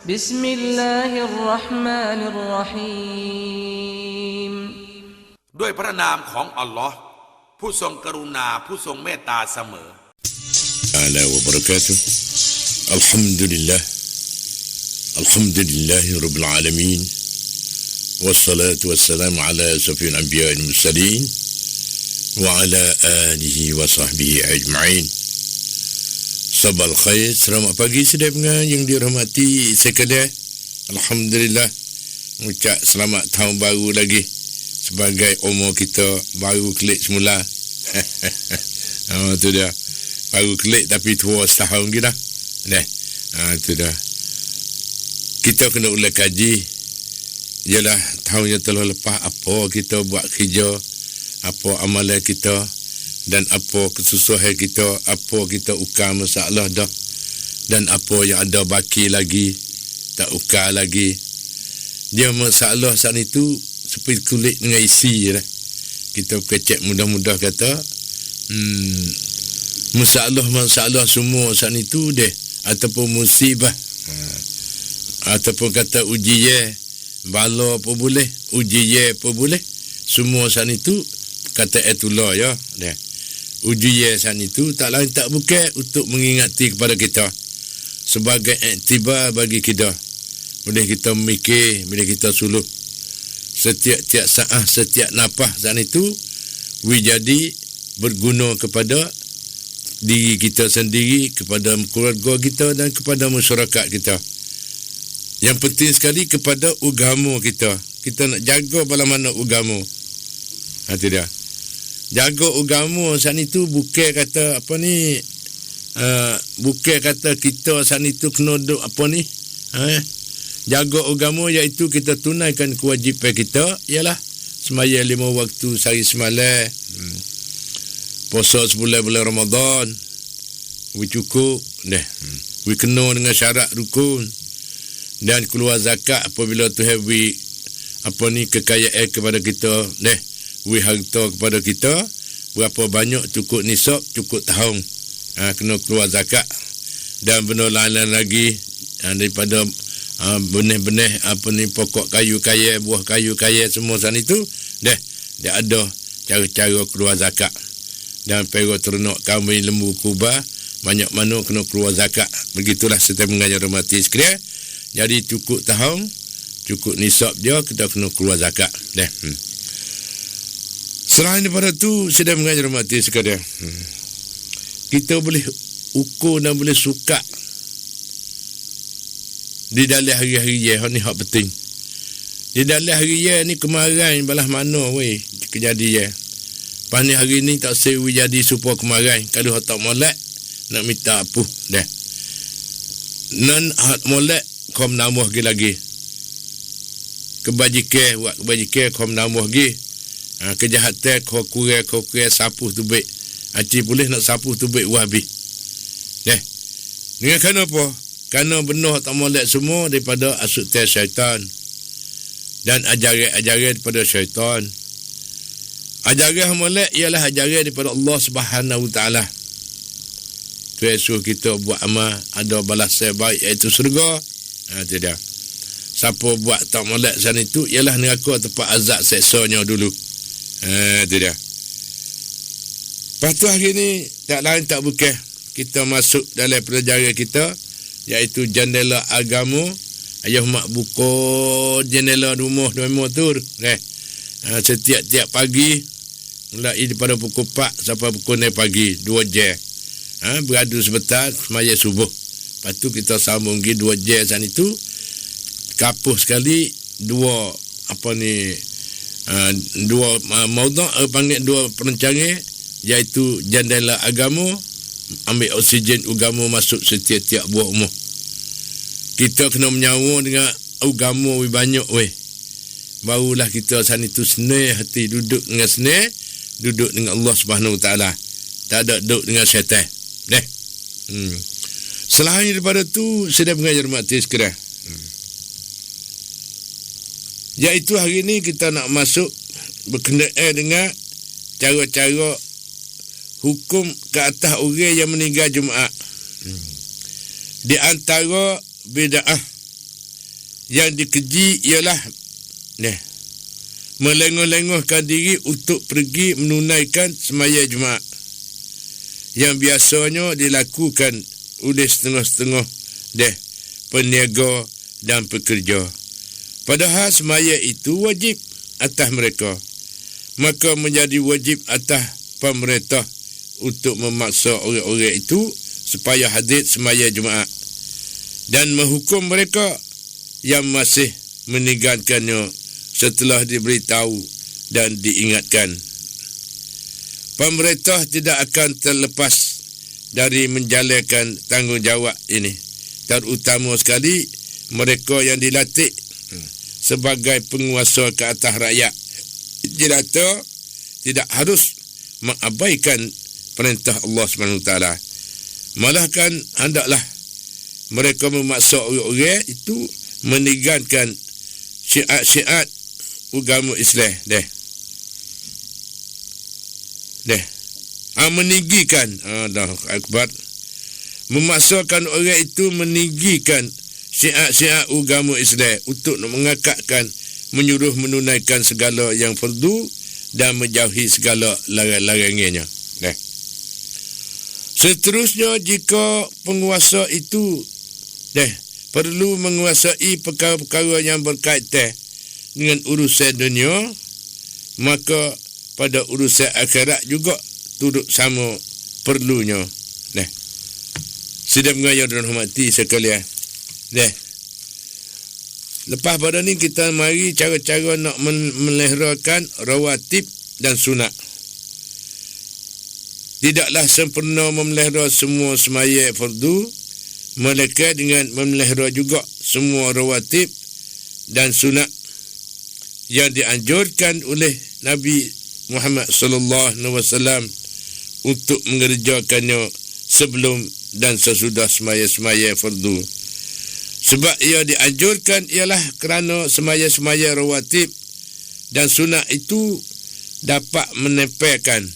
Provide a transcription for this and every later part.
Bismillahirrahmanirrahim ด้วยพระนามของอัลลอฮ์ผู้ทรงกรุณาผู้ทรงเมตตาเสมอ تعالى وبركاته الحمد لله الحمد لله رب العالمين والصلاة والسلام على أشرف الأنبياء والمرسلين وعلى آله وصحبه أجمعين. Sabal khair, selamat pagi saudara yang dirahmati sekalian. Alhamdulillah, mengucap selamat tahun baru lagi sebagai umur kita baru kelik semula. Tu dia. Baru kelik tapi tua setahun lagi dah. Tu dah. Kita kena ulang kaji. Ialah tahun yang telah lepas apa kita buat kerja, apa amalan kita dan apa kesusahan kita, apa kita ukar masalah dah dan apa yang ada baki lagi tak ukar lagi. Dia masalah saat itu seperti kulit dengan isi lah. Kita kecek mudah-mudah kata masalah semua saat itu deh ataupun musibah ataupun kata ujian bala apa boleh, ujian apa boleh, semua saat itu kata itulah ya deh. Ujian saat itu tak lain tak bukan untuk mengingati kepada kita sebagai iktibar bagi kita. Boleh kita mikir, boleh kita suluh setiap saat, setiap nafas saat itu jadi berguna kepada diri kita sendiri, kepada keluarga kita dan kepada masyarakat kita. Yang penting sekali kepada agama kita. Kita nak jaga bala mana agama. Itu dia. Jaga agama saat itu bukan kata apa ni, bukan kata kita saat itu kena duk apa ni, jaga agama iaitu kita tunaikan kewajipan kita ialah sembahyang 5 waktu sehari semalam, puasa sebulan-bulan Ramadan, cukup dah, kena dengan syarat rukun dan keluar zakat apabila Tuhan beri apa ni kekayaan kepada kita dah, harta kepada kita berapa banyak cukup nisab, cukup tahun, kena keluar zakat. Dan benda lain-lain lagi daripada benih-benih apa ni pokok kayu kaya, buah kayu kaya semua sana itu dah dia ada cara-cara keluar zakat. Dan perah ternak, kambing, lembu, kuba, banyak mana kena keluar zakat. Begitulah setiap mengajar mati sekalian. Jadi cukup tahun, cukup nisab dia kita kena keluar zakat dah. Selain daripada tu, sedang mengajar mati sekalian, kita boleh ukur dan boleh suka di dalam hari-hari ni hak penting. Di dalam hari ni kemarin balah mana weh kejadian. Pani hari ni tak sewi jadi supaya kemarin kalau hak tak molek nak minta apa dah. Nan hak molek kau menambah lagi. Kebajikan buat kebajikan kau menambah lagi. Kejahatan kau kurang sapuh tu baik. Aci boleh nak sapuh tu baik habis. Dengan kerana apa? Kerana benar tak molek semua daripada asutan syaitan dan ajaran-ajaran daripada syaitan. Ajaran molek ialah ajaran daripada Allah Subhanahu Taala. Tuhan suruh kita buat amal, ada balasan baik iaitu syurga. Tidak. Siapa buat tak molek sana itu ialah neraka tempat azab seksanya dulu. Itu dia. Lepas tu hari ni tak lain tak bukan kita masuk dalam pelajaran kita iaitu jendela agama. Ayah mak buka jendela rumah tu setiap pagi mulai daripada pukul 4 sampai pukul 6 pagi 2 jam. Beradu sebentar semaya subuh. Lepas tu kita sambung lagi 2 jam sana itu kapuh sekali dua maudhu' panggil dua perancangan iaitu jendela agama, ambil oksigen agama masuk setiap buah umur. Kita kena menyawa dengan agama banyak weh. Barulah kita sana itu senang hati duduk dengan senang, duduk dengan Allah Subhanahu Taala. Tak ada duduk dengan syaitan. Selain daripada tu sedang mengajar mati sekalian. Iaitu hari ni kita nak masuk berkenaan dengan cara-cara hukum ke atas orang yang meninggal Jumaat. Di antara bid'ah yang dikeji ialah melengah-lengahkan diri untuk pergi menunaikan semaya Jumaat yang biasanya dilakukan oleh setengah-setengah peniaga dan pekerja. Padahal semaya itu wajib atas mereka. Maka menjadi wajib atas pemerintah untuk memaksa orang-orang itu supaya hadir semaya Jumaat dan menghukum mereka yang masih meninggalkannya setelah diberitahu dan diingatkan. Pemerintah tidak akan terlepas dari menjalankan tanggungjawab ini, terutama sekali mereka yang dilatih sebagai penguasa ke atas rakyat. Dirata tidak harus mengabaikan perintah Allah SWT. Malahkan hendaklah mereka memaksa orang-orang itu meninggalkan syiar-syiar agama Islam. Meninggikan Akbar. Memaksakan orang itu meninggikan syiar-syiar agama Islam untuk mengakatkan, menyuruh menunaikan segala yang fardu dan menjauhi segala larangannya. Seterusnya, jika penguasa itu perlu menguasai perkara-perkara yang berkaitan dengan urusan dunia, maka pada urusan akhirat juga turut sama perlunya. Sedang mengayar dan hormati sekalian. Lepas pada ni kita mari cara-cara nak meliharakan rawatib dan sunat. Tidaklah sempurna memelihara semua semaya fardu, melainkan dengan memelihara juga semua rawatib dan sunat yang dianjurkan oleh Nabi Muhammad sallallahu alaihi wasallam untuk mengerjakannya sebelum dan sesudah semaya-semaya fardu. Sebab ia dianjurkan ialah kerana semaya-semaya rawatib dan sunat itu dapat menempelkan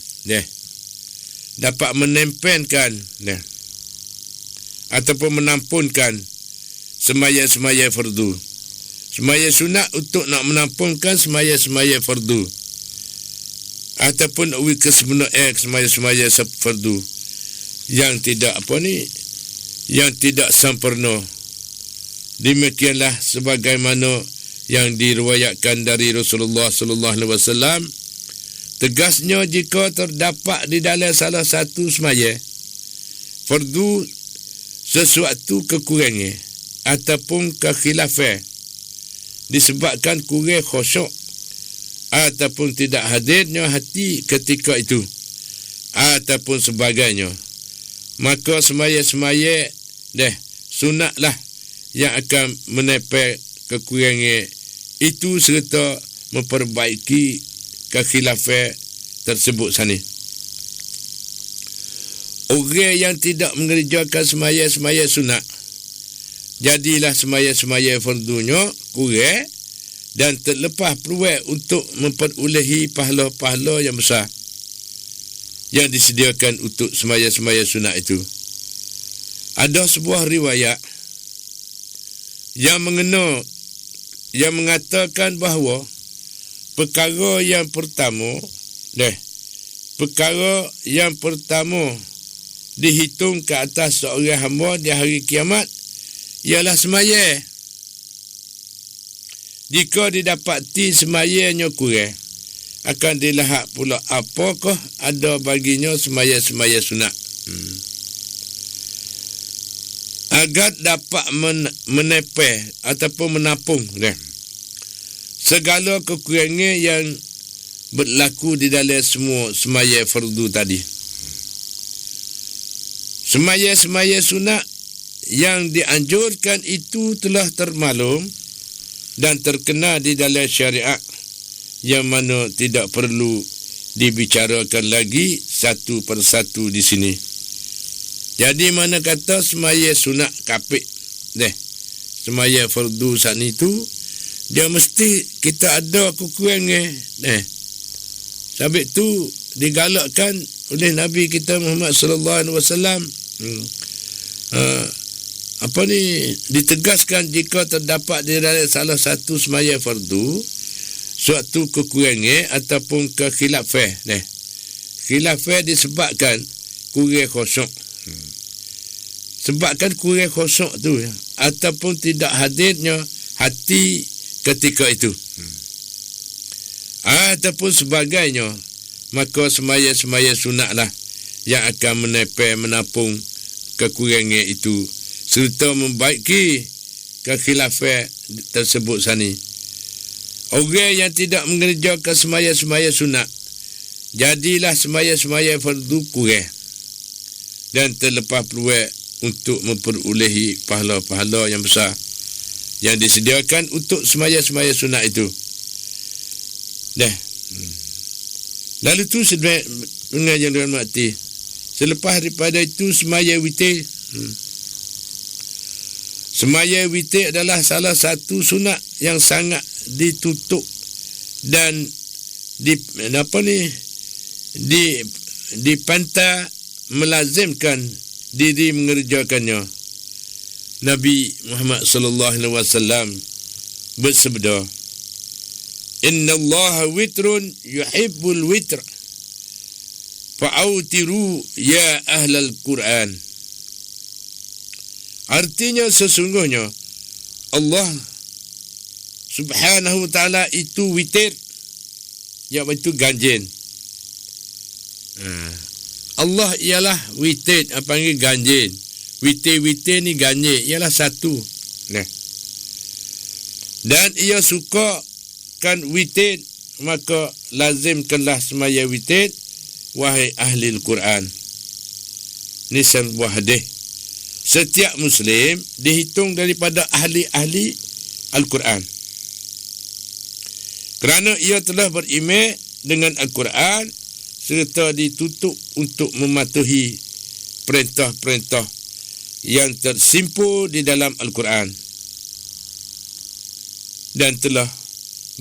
ataupun menampunkan semaya-semaya fardu. Semaya sunat untuk nak menampunkan semaya-semaya fardu ataupun kesempurnaan semaya-semaya fardu yang tidak yang tidak sempurna. Demikianlah sebagaimana yang diriwayatkan dari Rasulullah sallallahu alaihi wasallam. Tegasnya, jika terdapat di dalam salah satu semaya fardu sesuatu kekurangan ataupun kekhilafan disebabkan kurang khusyuk ataupun tidak hadirnya hati ketika itu ataupun sebagainya, maka semaya-semaya sunatlah yang akan menepel kekurangan itu serta memperbaiki kekhilafan tersebut sana. Orang yang tidak mengerjakan semaya-semaya sunat, jadilah semaya-semaya fardunya kurang dan terlepas peluang untuk memperolehi pahala-pahala yang besar yang disediakan untuk semaya-semaya sunat itu. Ada sebuah riwayat yang mengatakan bahawa perkara yang pertama dihitung ke atas seorang hamba di hari kiamat ialah semaya. Jika didapati semayanya kurang, akan dilihat pula apakah ada baginya semaya-semaya sunat. Agar dapat menepel ataupun menampung segala kekurangan yang berlaku di dalam semua semaya fardu tadi. Semaya-semaya sunat yang dianjurkan itu telah termaklum dan terkenal di dalam syariat, yang mana tidak perlu dibicarakan lagi satu persatu di sini. Jadi mana kata semaya sunat kapit semaya fardu saat itu, dia mesti kita ada kekurangan. Sebab itu digalakkan oleh Nabi kita Muhammad sallallahu alaihi wasallam ditegaskan jika terdapat di dalam salah satu semaya fardu suatu kekurangan ataupun kekhilafan. Khilafan disebabkan kurang khusyuk. Sebabkan kurang khusyuk tu ataupun tidak hadirnya hati ketika itu. Ataupun sebagainya, maka semaya-semaya sunatlah yang akan menampung kekurangan itu serta membaiki kekhilafan tersebut sani. Orang yang tidak mengerjakan semaya-semaya sunat, jadilah semaya-semaya fardu kurang dan terlepas peluang untuk memperolehi pahala-pahala yang besar yang disediakan untuk semaya-semaya sunat itu. Lalu tu sebenarnya yang dirahmati, selepas daripada itu semaya witir. Semaya witir adalah salah satu sunat yang sangat ditutup dan dipantah melazimkan diri mengerjakannya. Nabi Muhammad sallallahu alaihi wasallam bersabda, "Inna Allah witrun yuhibbul witr. Fa'autiru ya ahlal Quran." Artinya sesungguhnya Allah Subhanahu wa ta'ala itu witir, iaitu ganjil. Allah ialah witir, panggil ganjil. Witir-witir ni ganjil, ialah satu. Dan ia suka kan witir, maka lazimkanlah semaya witir, wahai ahli Al-Quran. Ini sebuah hadis. Setiap Muslim dihitung daripada ahli-ahli Al-Quran, kerana ia telah beriman dengan Al-Quran serta ditutup untuk mematuhi perintah-perintah yang tersimpul di dalam Al-Quran. Dan telah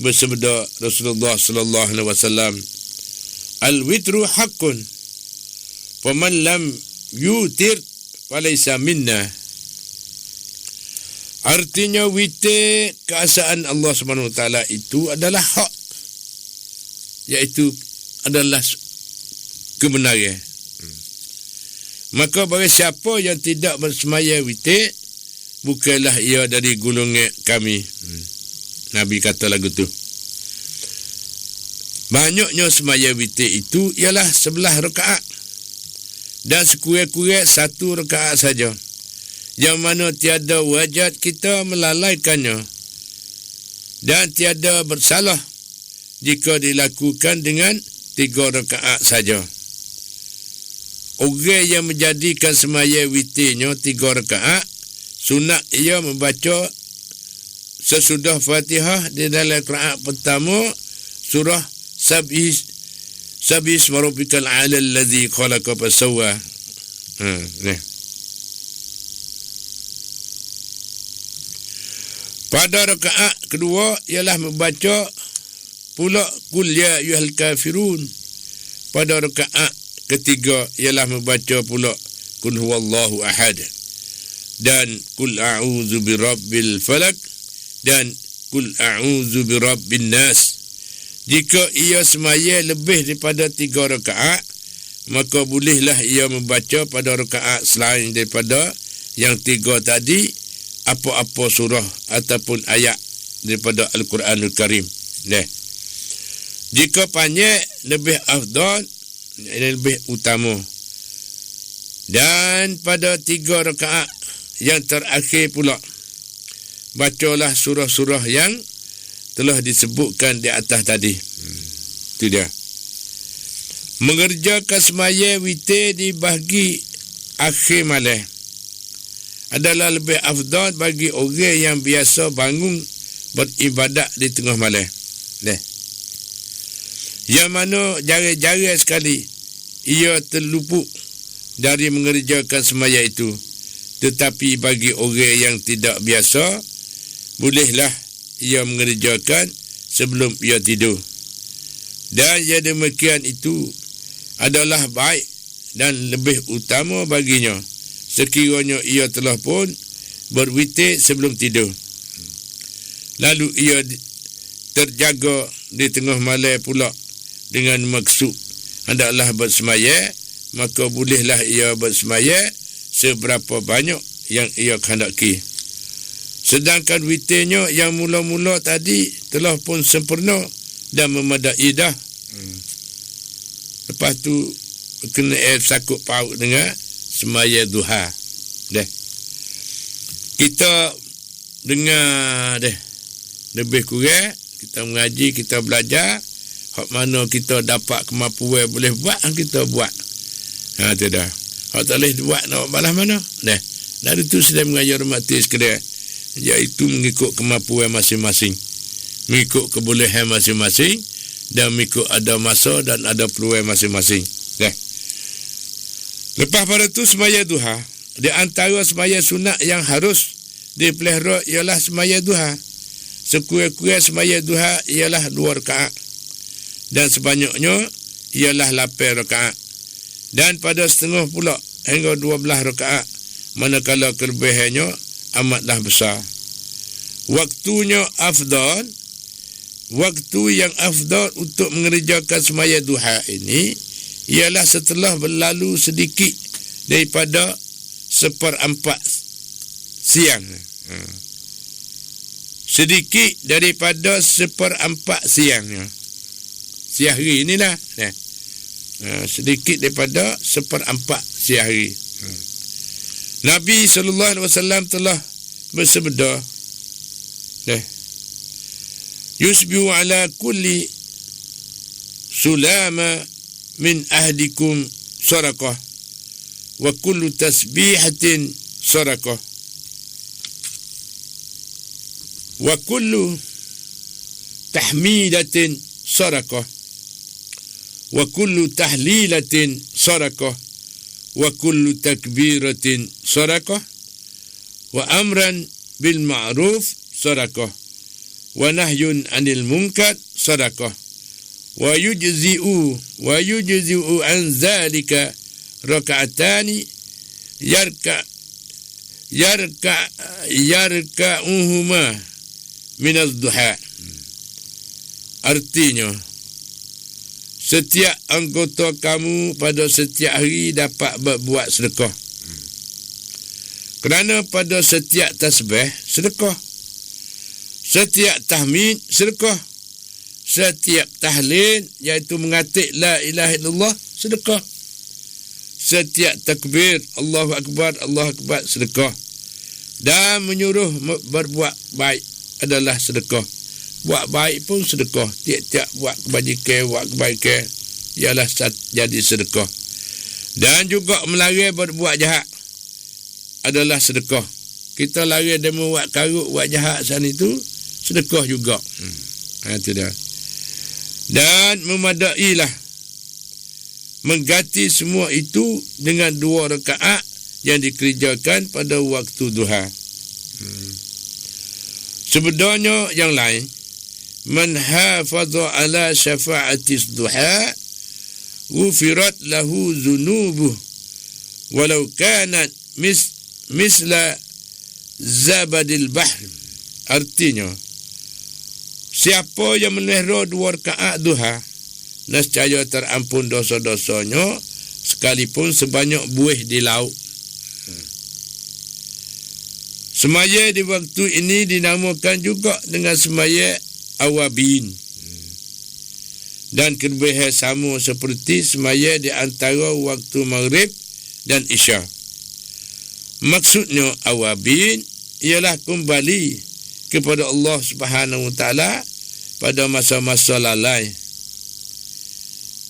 bersabda Rasulullah sallallahu alaihi wasallam, "Al-witru haqqun, faman lam yutir falaysa minna." Artinya witir keesaan Allah Subhanahu wa taala itu adalah hak, iaitu adalah kebenaran. Maka bagi siapa yang tidak bersemaya witir, bukanlah ia dari golongan kami. Nabi kata lagu tu. Banyaknya semaya witir itu ialah 11 rakaat dan sekurang-kurang 1 rakaat saja, yang mana tiada wajat kita melalaikannya dan tiada bersalah jika dilakukan dengan 3 rakaat saja. Orang yang menjadikan semaya witirnya 3 rakaat, sunat ia membaca sesudah Fatihah di dalam rakaat pertama surah Sabih Rabbikal A'la allazi khalaqa fasawwa. Pada rakaat kedua ialah membaca pula Qul ya ayyuhal kafirun. Pada rakaat ketiga ialah membaca pula Qul huwallahu ahad dan Qul a'udzu birabbil falak dan Qul a'udzu birabbin nas. Jika ia semaya lebih daripada 3 rakaat, maka bolehlah ia membaca pada rakaat selain daripada yang 3 tadi apa-apa surah ataupun ayat daripada Al-Quranul Karim. Jika panjang, lebih afdal, lebih utama. Dan pada 3 rakaat yang terakhir pula, bacalah surah-surah yang telah disebutkan di atas tadi. Itu dia. Mengerjakan semaya witir di bahagi akhir malam adalah lebih afdal bagi orang yang biasa bangun beribadat di tengah malam. Yang mana jarang-jarang sekali ia terluput dari mengerjakan semaya itu. Tetapi bagi orang yang tidak biasa, bolehlah ia mengerjakan sebelum ia tidur. Dan yang demikian itu adalah baik dan lebih utama baginya sekiranya ia telah pun berwitir sebelum tidur. Lalu ia terjaga di tengah malam pula dengan maksud hendaklah bersemayam, maka bolehlah ia bersemayam seberapa banyak yang ia kehendaki. Sedangkan witirnya yang mula-mula tadi telah pun sempurna dan memadai dah. Lepas tu kena sakut paut dengan semaya duha. Kita dengar lebih kurang kita mengaji, kita belajar hak mana kita dapat kemampuan boleh buat, kita buat. Tu dah. Hak tak boleh buat nak balas mana? Dari tu sedang mengajar hormati sekalian, iaitu mengikut kemampuan masing-masing, mengikut kebolehan masing-masing, dan mengikut ada masa dan ada peluang masing-masing. Lepas pada tu semaya duha. Di antara semaya sunat yang harus dipelihara ialah semaya duha. Sekurang-kurang semaya duha ialah 2 rakaat, dan sebanyaknya ialah 8 rakaat, dan pada setengah pula hingga 12 rakaat, manakala kelebihannya amatlah besar. Waktunya afdal, waktu yang afdal untuk mengerjakan semaya duha ini ialah setelah berlalu sedikit daripada 1/4 siang. Sedikit daripada 1/4 siangnya. Siang hari inilah. Sedikit daripada 1/4 siang hari. Nabi SAW telah bersabda, yusbihu ala kulli sulama min ahdikum sadaqah, wa kullu tasbihatin sadaqah, wa kullu tahmidatin sadaqah, wa kullu tahlilatin sadaqah, wa kullu takbiratin sadaqah, wa amran bil ma'ruf sadaqah, wa nahyun 'anil munkar sadaqah, wa yujzi'u an zalika raka'atani yarka'uhuma min az-duha. Artinya, setiap anggota kamu pada setiap hari dapat berbuat sedekah. Kerana pada setiap tasbih sedekah, setiap tahmid sedekah, setiap tahlil iaitu mengatik la ilaha illallah sedekah, setiap takbir Allahu akbar sedekah, dan menyuruh berbuat baik adalah sedekah. Buat baik pun sedekah. Tiap-tiap buat kebajikan, buat kebaikan ialah jadi sedekah. Dan juga melarang berbuat jahat adalah sedekah. Kita larang dia buat karut, buat jahat sana itu sedekah juga. Itu dah. Dan memadailah mengganti semua itu dengan 2 rakaat yang dikerjakan pada waktu duha. Sebenarnya yang lain, man hafadha ala syafa'atis duha ghufirat lahu dhunubuh walau kanat misla zabadil bahr. Artinya, siapa yang melihara 2 rakaat duha, nescaya terampun dosa-dosanya sekalipun sebanyak buih di laut. Semaya di waktu ini dinamakan juga dengan semaya awabin. Dan kelebihan sama seperti semaya di antara waktu maghrib dan isya. Maksudnya awabin ialah kembali kepada Allah Subhanahu Wa Taala pada masa-masa lalai.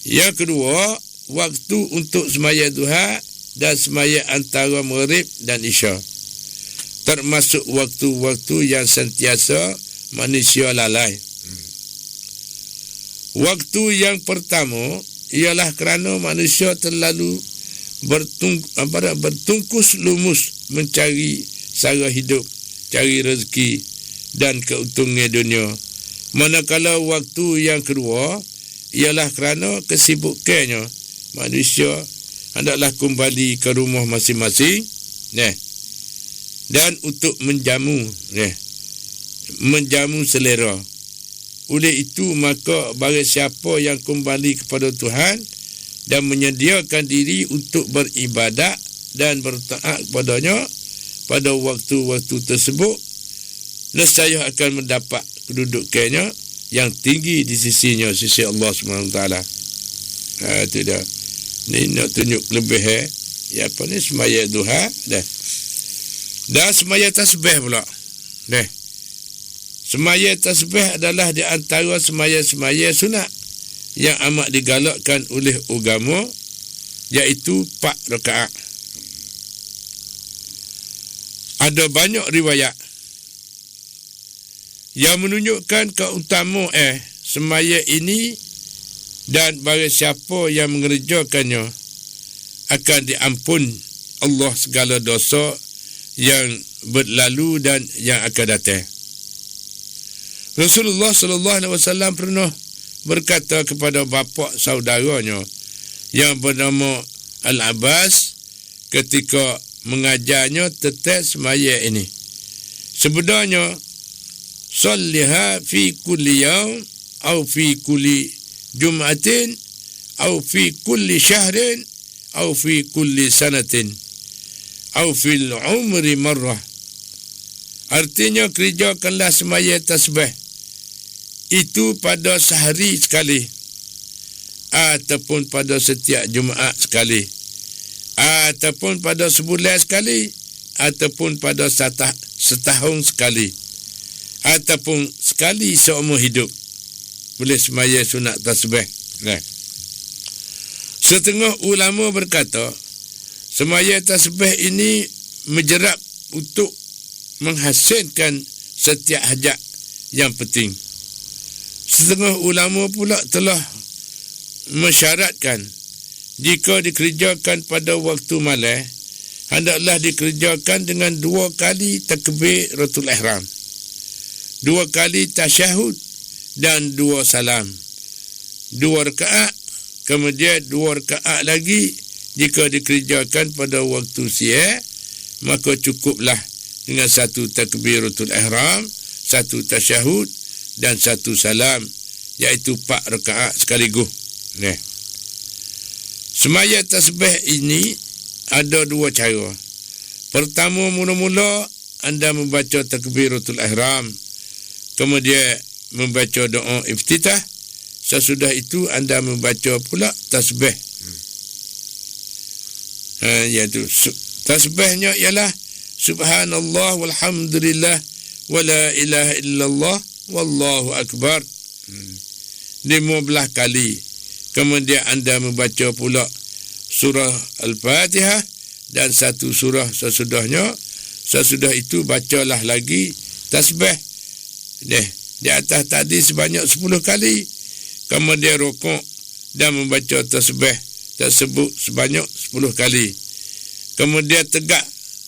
Yang kedua, waktu untuk semaya duha dan semaya antara maghrib dan isya, termasuk waktu-waktu yang sentiasa manusia lalai. Waktu yang pertama ialah kerana manusia terlalu bertungkus lumus mencari sara hidup, cari rezeki dan keuntungan dunia. Manakala waktu yang kedua ialah kerana kesibukannya manusia hendaklah kembali ke rumah masing-masing. dan untuk menjamu menjamu selera. Oleh itu maka bagi siapa yang kembali kepada Tuhan dan menyediakan diri untuk beribadat dan bertaat kepadanya pada waktu-waktu tersebut, nescaya akan mendapat kedudukannya yang tinggi di sisinya, sisi Allah SWT. Itu dia. Ni nak tunjuk lebih semaya duha dah. Dan semaya tasbih pula. Semaya tasbih adalah di antara semaya-semaya sunat yang amat digalakkan oleh agama, iaitu 4 rakaat. Ada banyak riwayat yang menunjukkan keutamaan semaya ini, dan bagi siapa yang mengerjakannya akan diampun Allah segala dosa yang berlalu dan yang akan datang. Rasulullah SAW pernah berkata kepada bapa saudaranya yang bernama Al-Abbas ketika mengajarnya tentang semaya ini, sebenarnya salliha fi kulli yawm atau fi kulli jum'atin atau fi kulli syahrin atau fi kulli sanatin atau fil umri marrah. Artinya, kerjakanlah semaya tasbih itu pada sehari sekali, ataupun pada setiap Jumaat sekali, ataupun pada sebulan sekali, ataupun pada setahun sekali, ataupun sekali seumur hidup. Boleh semaya sunat tasbih. Setengah ulama berkata, semaya tasbih ini menjerap untuk menghasilkan setiap hajat yang penting. Setengah ulama pula telah mensyaratkan jika dikerjakan pada waktu malam, hendaklah dikerjakan dengan 2 kali takbiratul ihram, 2 kali tasyahud dan 2 salam, 2 rakaat, kemudian 2 rakaat lagi. Jika dikerjakan pada waktu siang, maka cukuplah dengan 1 takbiratul ihram, 1 tasyahud dan 1 salam, iaitu 4 rakaat sekaligus. Semaya tasbih ini ada 2 cara. Pertama, mula-mula anda membaca takbiratul ihram, kemudian membaca doa iftitah. Sesudah itu anda membaca pula tasbih. Iaitu tasbihnya ialah subhanallah walhamdulillah wala ilaha illallah wallahu akbar 15 kali. Kemudian anda membaca pula surah Al-Fatihah dan 1 surah sesudahnya. Sesudah itu bacalah lagi tasbih di atas tadi sebanyak 10 kali. Kemudian rukuk dan membaca tasbih tersebut sebanyak 10 kali. Kemudian tegak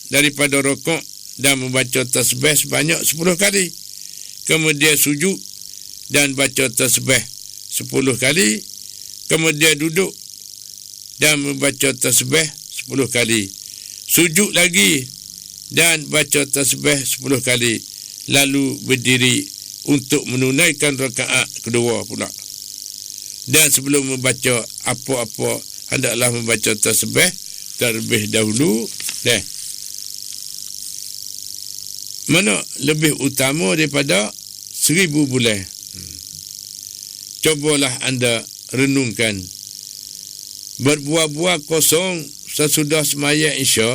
daripada rukuk dan membaca tasbih sebanyak 10 kali. Kemudian sujud dan baca tasbih 10 kali. Kemudian duduk dan membaca tasbih 10 kali. Sujud lagi dan baca tasbih 10 kali. Lalu berdiri untuk menunaikan rakaat kedua pula. Dan sebelum membaca apa-apa, hendaklah membaca tasbih terlebih dahulu. Mana lebih utama daripada 1000 bulan? Cobalah anda renungkan. Berbuah-buah kosong sesudah semaya Isya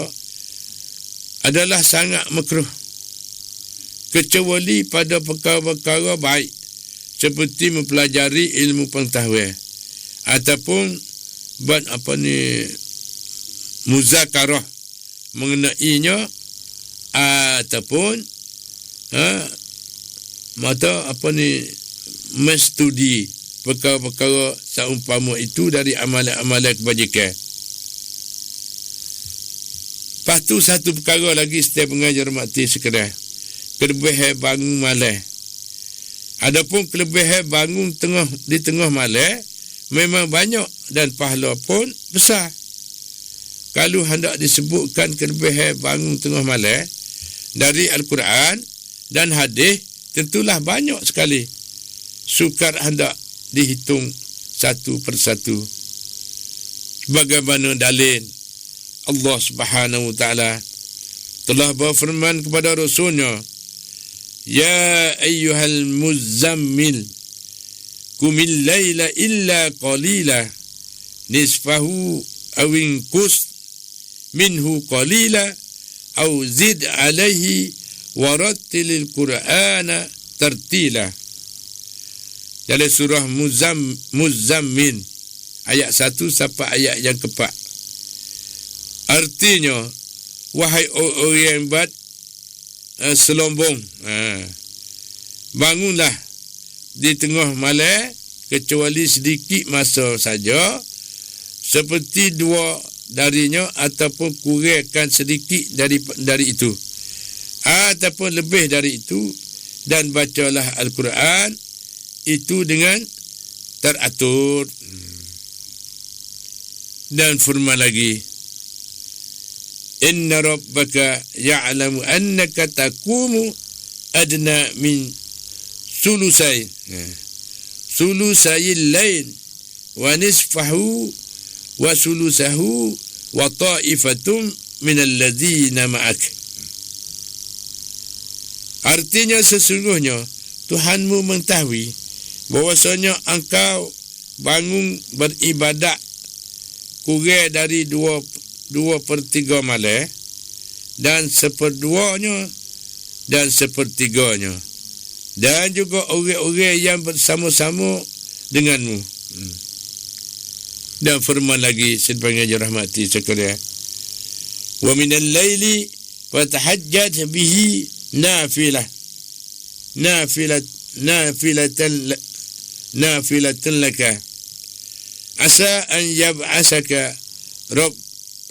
adalah sangat makruh, kecuali pada perkara-perkara baik seperti mempelajari ilmu pengetahuan ataupun muzakarah mengenainya, ataupun menstudi perkara-perkara seumpama itu dari amalan-amalan kebajikan. Lepas tu satu perkara lagi setiap pengajar mati sekadar, kelebihan bangun malam. Adapun kelebihan bangun di tengah malam memang banyak dan pahala pun besar. Kalau hendak disebutkan kelebihan bangun tengah malam, dari Al-Quran dan hadis tentulah banyak sekali. Sukar hendak dihitung satu persatu. Bagaimana dalil Allah Subhanahu wa taala telah berfirman kepada Rasulnya, Ya ayyuhal muzammil qumil laila illa qalila nisfahu aw inqus minhu qalila aw zid alaihi warattilil qur'ana tartila. Dalam surah Muzammil ayat 1 sampai ayat yang ke-4. Artinya, wahai orang yang buat selombong, bangunlah di tengah malam kecuali sedikit masa saja, seperti dua darinya ataupun kurangkan sedikit dari itu ataupun lebih dari itu, dan bacalah Al-Quran itu dengan teratur. Dan firman lagi, Inna rabbaka ya'lamu annaka taqumu adna min sulusayil lain wa nisfahu wa sulusahu wa ta'ifatum minal ladzina ma'ak. Artinya sesungguhnya Tuhanmu mengetahui bahwasanya engkau bangun beribadat kurang dari 2/3 malam dan 1/2 dan 1/3, dan juga orang-orang yang bersama-sama denganmu. Dan firman lagi sebagai rahmati sekalian, wa minal laili fatahajjat bihi nafilatan laka asa an yab'asaka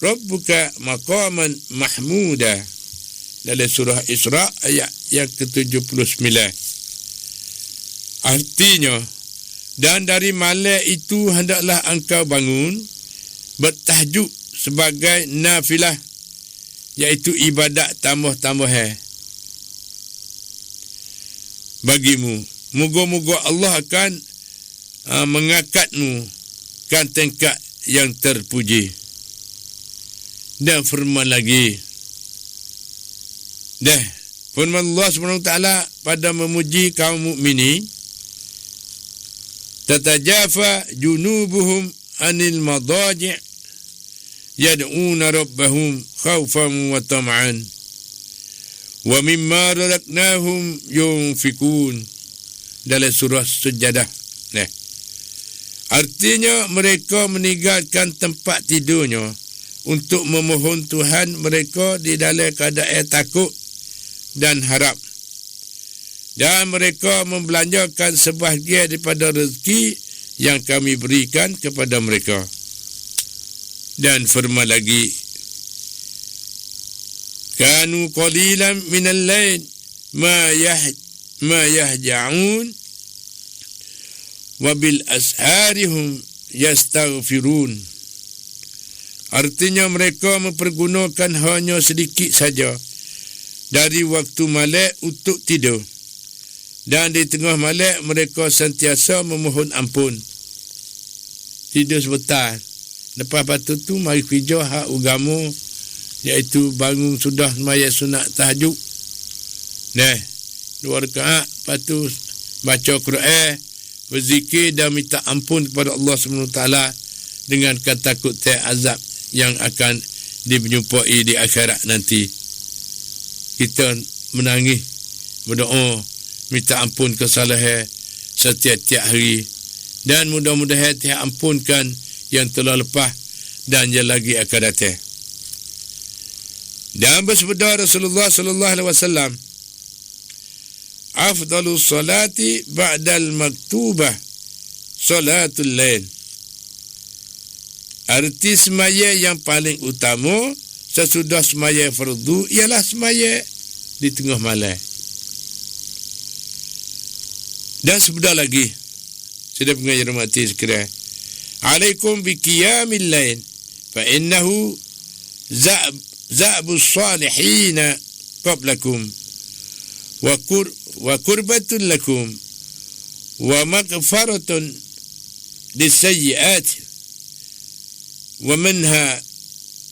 rabbuka maqaman mahmuda. Dalam surah Isra ayat yang ke-79. Artinya, dan dari malam itu hendaklah engkau bangun bertahajud sebagai nafilah, iaitu ibadat tambah-tambah bagimu. Moga-moga Allah akan mengangkatmu kan tingkat yang terpuji. Dan firman lagi, firman Allah SWT pada memuji kaum mukminin, tatajafa junubuhum anil madaji' yad'una rabbahum khawfan wa tam'an wa mimma razaqnahum yunfikun. Dalam surah Sujadah. Artinya mereka meninggalkan tempat tidurnya untuk memohon Tuhan mereka di dalam keadaan takut dan harap, dan mereka membelanjakan sebahagian daripada rezeki yang kami berikan kepada mereka. Dan firman lagi, kanu qalilan minal lail ma yahja'un wa bil asharihum yastaghfirun. Artinya mereka mempergunakan hanya sedikit saja dari waktu malam untuk tidur, dan di tengah malam mereka sentiasa memohon ampun. Tidur sebentar, lepas patu tu mari kerja hak agama, iaitu bangun sudah sembahyang sunat tahajud, 2 rakaat, lepas tu baca Quran, berzikir dan minta ampun kepada Allah SWT dengan kata takut azab yang akan dijumpai di akhirat nanti. Kita menangis, berdoa, minta ampun kesalahan setiap-tiap hari, dan mudah-mudahan Tuhan ampunkan yang telah lepas dan yang lagi akan datang. Dan bersabda Rasulullah sallallahu alaihi wasallam, afdalus salati ba'dal maktubah salatul lail. Arti semaya yang paling utama sesudah semaya fardu ialah semaya di tengah malam. Dan sebentar lagi, sudah pengajar mati sekalian, alaikum bi qiyamil lail fa innahu za'bus salihin qablakum wa qurbatun lakum wa maghfiratun lisayyi'at wa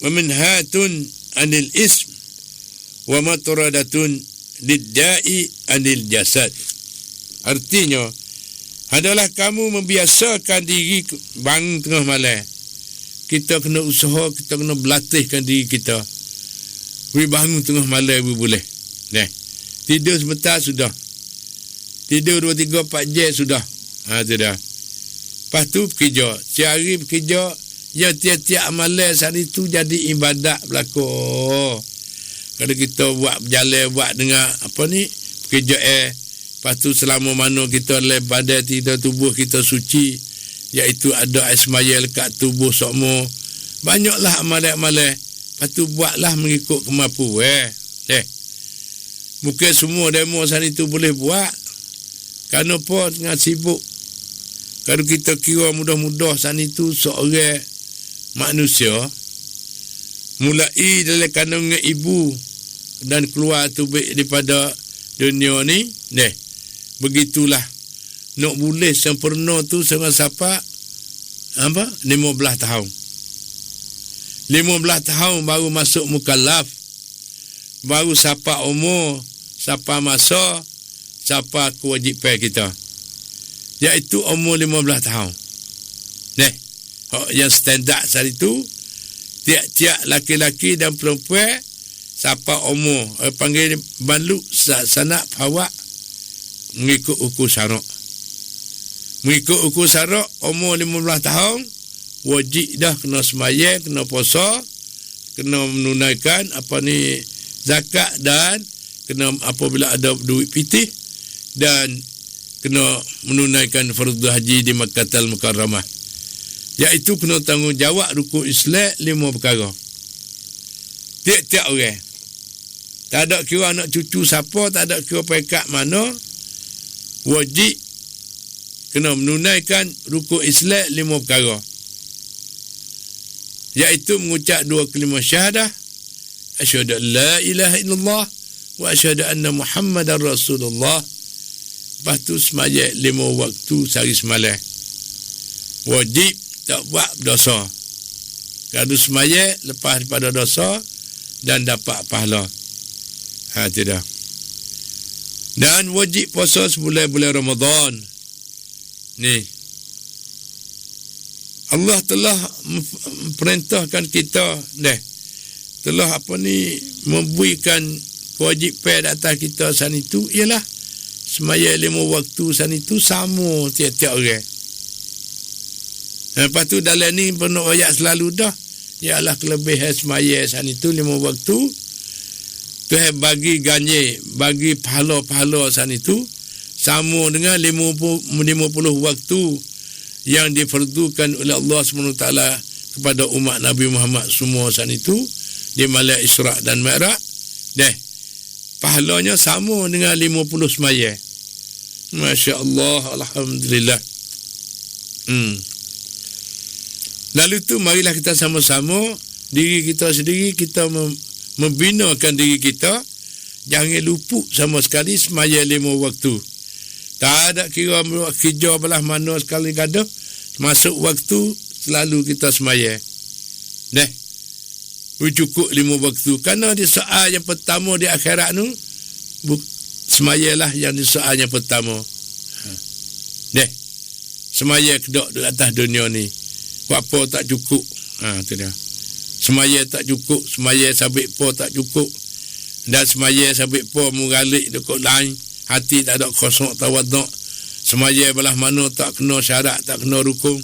manhatun anil ism wa maturadatun lidda'i anil jasad. Artinya adalah kamu membiasakan diri bangun tengah malam. Kita kena usaha, kita kena berlatihkan diri kita. Bangun tengah malam boleh. Tidur sebentar sudah. Tidur 2, 3, 4 jam sudah. Tu dah. Lepas tu bekerja. Sehari bekerja. Yang tiap-tiap amalan saat itu jadi ibadat berlaku. Kalau kita buat berjalan, buat dengan bekerja lepas tu selama mana kita badan tidak tubuh kita suci, iaitu ada air semaya lekat tubuh semua. Banyaklah amalan-amalan. Lepas tu buatlah mengikut kemampuan. Bukan semua demo saat itu boleh buat. Kerana apa? Tengah sibuk. Kalau kita kira mudah-mudah saat itu seorang manusia mulai dalam kandungan ibu dan keluar tubik daripada dunia ni, begitulah. Nak boleh sempurna tu sama siapa? 15 tahun. 15 tahun baru masuk mukallaf. Baru siapa umur, siapa masa, siapa kewajipan kita. Iaitu umur 15 tahun. Yang standard saat itu, tiap-tiap laki-laki dan perempuan, siapa umur, panggil baluk sanak fawak, mengikut ukur syarak. Mengikut ukur syarak, umur 15 tahun, wajib dah kena sembahyang, kena puasa, kena menunaikan zakat, dan kena apabila ada duit pitih, dan kena menunaikan fardu haji di Makkahul Mukarramah. Iaitu kena tanggungjawab rukun Islam 5 perkara. Tiap-tiap orang. Tak ada kira anak cucu siapa, tak ada kira pekat mana, wajib kena menunaikan rukun Islam 5 perkara. Iaitu mengucap 2 kalimah syahadah, asyhadu an la ilaha illallah wa asyhadu anna Muhammadar Rasulullah. Lepas tu sembahyang 5 waktu sehari semalam. Wajib, tak buat dosa. Kalau sembahyang lepas daripada dosa dan dapat pahala. Tidak. Dan wajib puasa sebulan-bulan Ramadan. Ni. Allah telah perintahkan kita telah memberikan kewajipan atas kita saat itu ialah sembahyang 5 waktu saat itu sama tiap-tiap orang. Lepas tu dalam ni penuh ayat selalu dah, ialah kelebihan sembahyang saat itu 5 waktu. Tuhan bagi ganjil, bagi pahala-pahala saat itu sama dengan 50 waktu yang difardukan oleh Allah SWT kepada umat Nabi Muhammad semua saat itu di malam Isra' dan Mi'raj. Pahalanya sama dengan 50 sembahyang. Masya Allah, alhamdulillah. Lalu tu marilah kita sama-sama diri kita sendiri, kita membinakan diri kita. Jangan luput sama sekali sembahyang 5 waktu. Tak ada kira kerja belah mana sekali kada, masuk waktu selalu kita sembahyang. Cukup 5 waktu. Kerana di soal yang pertama di akhirat tu, sembahyanglah yang di soal yang pertama. Sembahyang kedok di atas dunia ni. Apa tak cukup. Tu dia. Sembahyang tak cukup, sembahyang sabit po tak cukup. Dan sembahyang sabit po mengalik dekat lain, hati tak ada kosong tawaduk. Sembahyang belah mana tak kena syarat, tak kena rukun.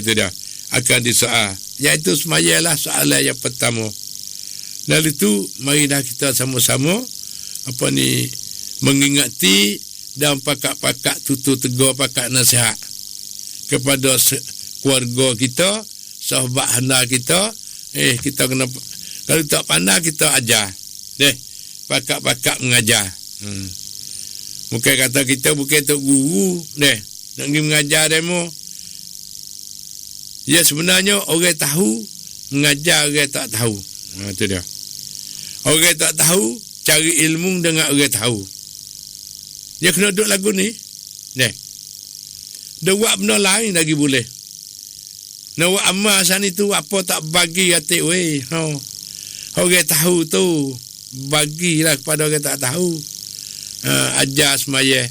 Tu dia. Akan disoal. Iaitu sembahyanglah soalan yang pertama. Lalu itu marilah kita sama-sama mengingati dan pakat-pakat tutur tegur, pakat nasihat kepada keluarga kita, sahabat anda kita. Kita kena, kalau tak pandai kita ajar. Pakat-pakat mengajar. Bukan kata kita bukan tok guru, nak pergi mengajar demo. Ya sebenarnya orang tahu mengajar, orang tak tahu. Itu dia. Orang tak tahu cari ilmu dengan orang tahu. Dia kena duduk lagu ni. Dia buat benda lain lagi boleh. Nak buat amal sana itu apa tak bagi kata weh. Orang tahu tu bagilah kepada orang tak tahu. Ajar semaya.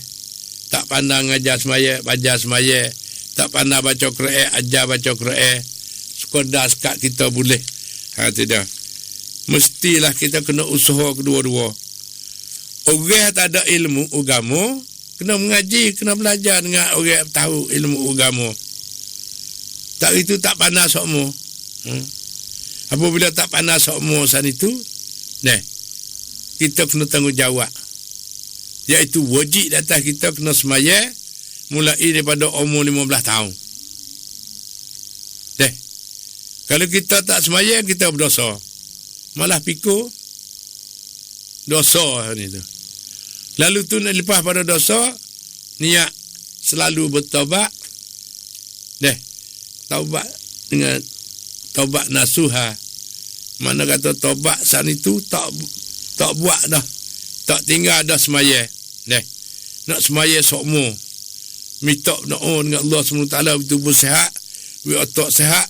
Tak pandang ajar semaya, ajar semaya. Tak pandang baca Quran, ajar baca Quran. Sekadar sekat kita boleh. Tidak. Mestilah kita kena usaha kedua-dua. Orang tak ada ilmu agama, kena mengaji, kena belajar dengan orang tahu ilmu agama. Tak itu tak panas sokmo. Apabila tak panas sokmo san itu, kita kena tanggungjawab. Iaitu wajib atas kita kena semaya mulai daripada umur 15 tahun. Kalau kita tak semaya, kita berdosa. Malah pikir dosa ni tu. Lalu tu nak lepas pada dosa, niat selalu bertaubat. Taubat dengan taubat nasuha. Mana kata taubat saat itu tak buat dah. Tak tinggal dah semaya. Nak semaya sokmo. Minta doa dengan Allah SWT tubuh sihat, otak sihat,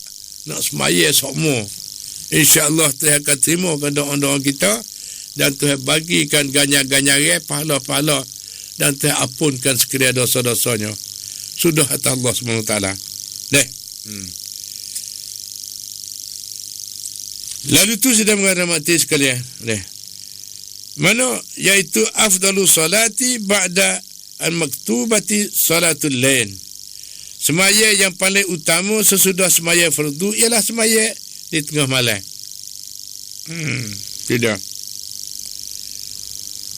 nak semaya sokmo. InsyaAllah Tuhan akan terimakan doa-doa kita dan Tuhan bagikan ganjar-ganjar pahala-pahala dan Tuhan ampunkan sekiranya dosa-dosanya. Sudah atas Allah SWT. Lalu tu sudah menghormati sekalian. Mana iaitu afdalu salati ba'da al-maktubati salatul lain. Semaya yang paling utama sesudah semaya fardu ialah semaya di tengah malam. Tidak.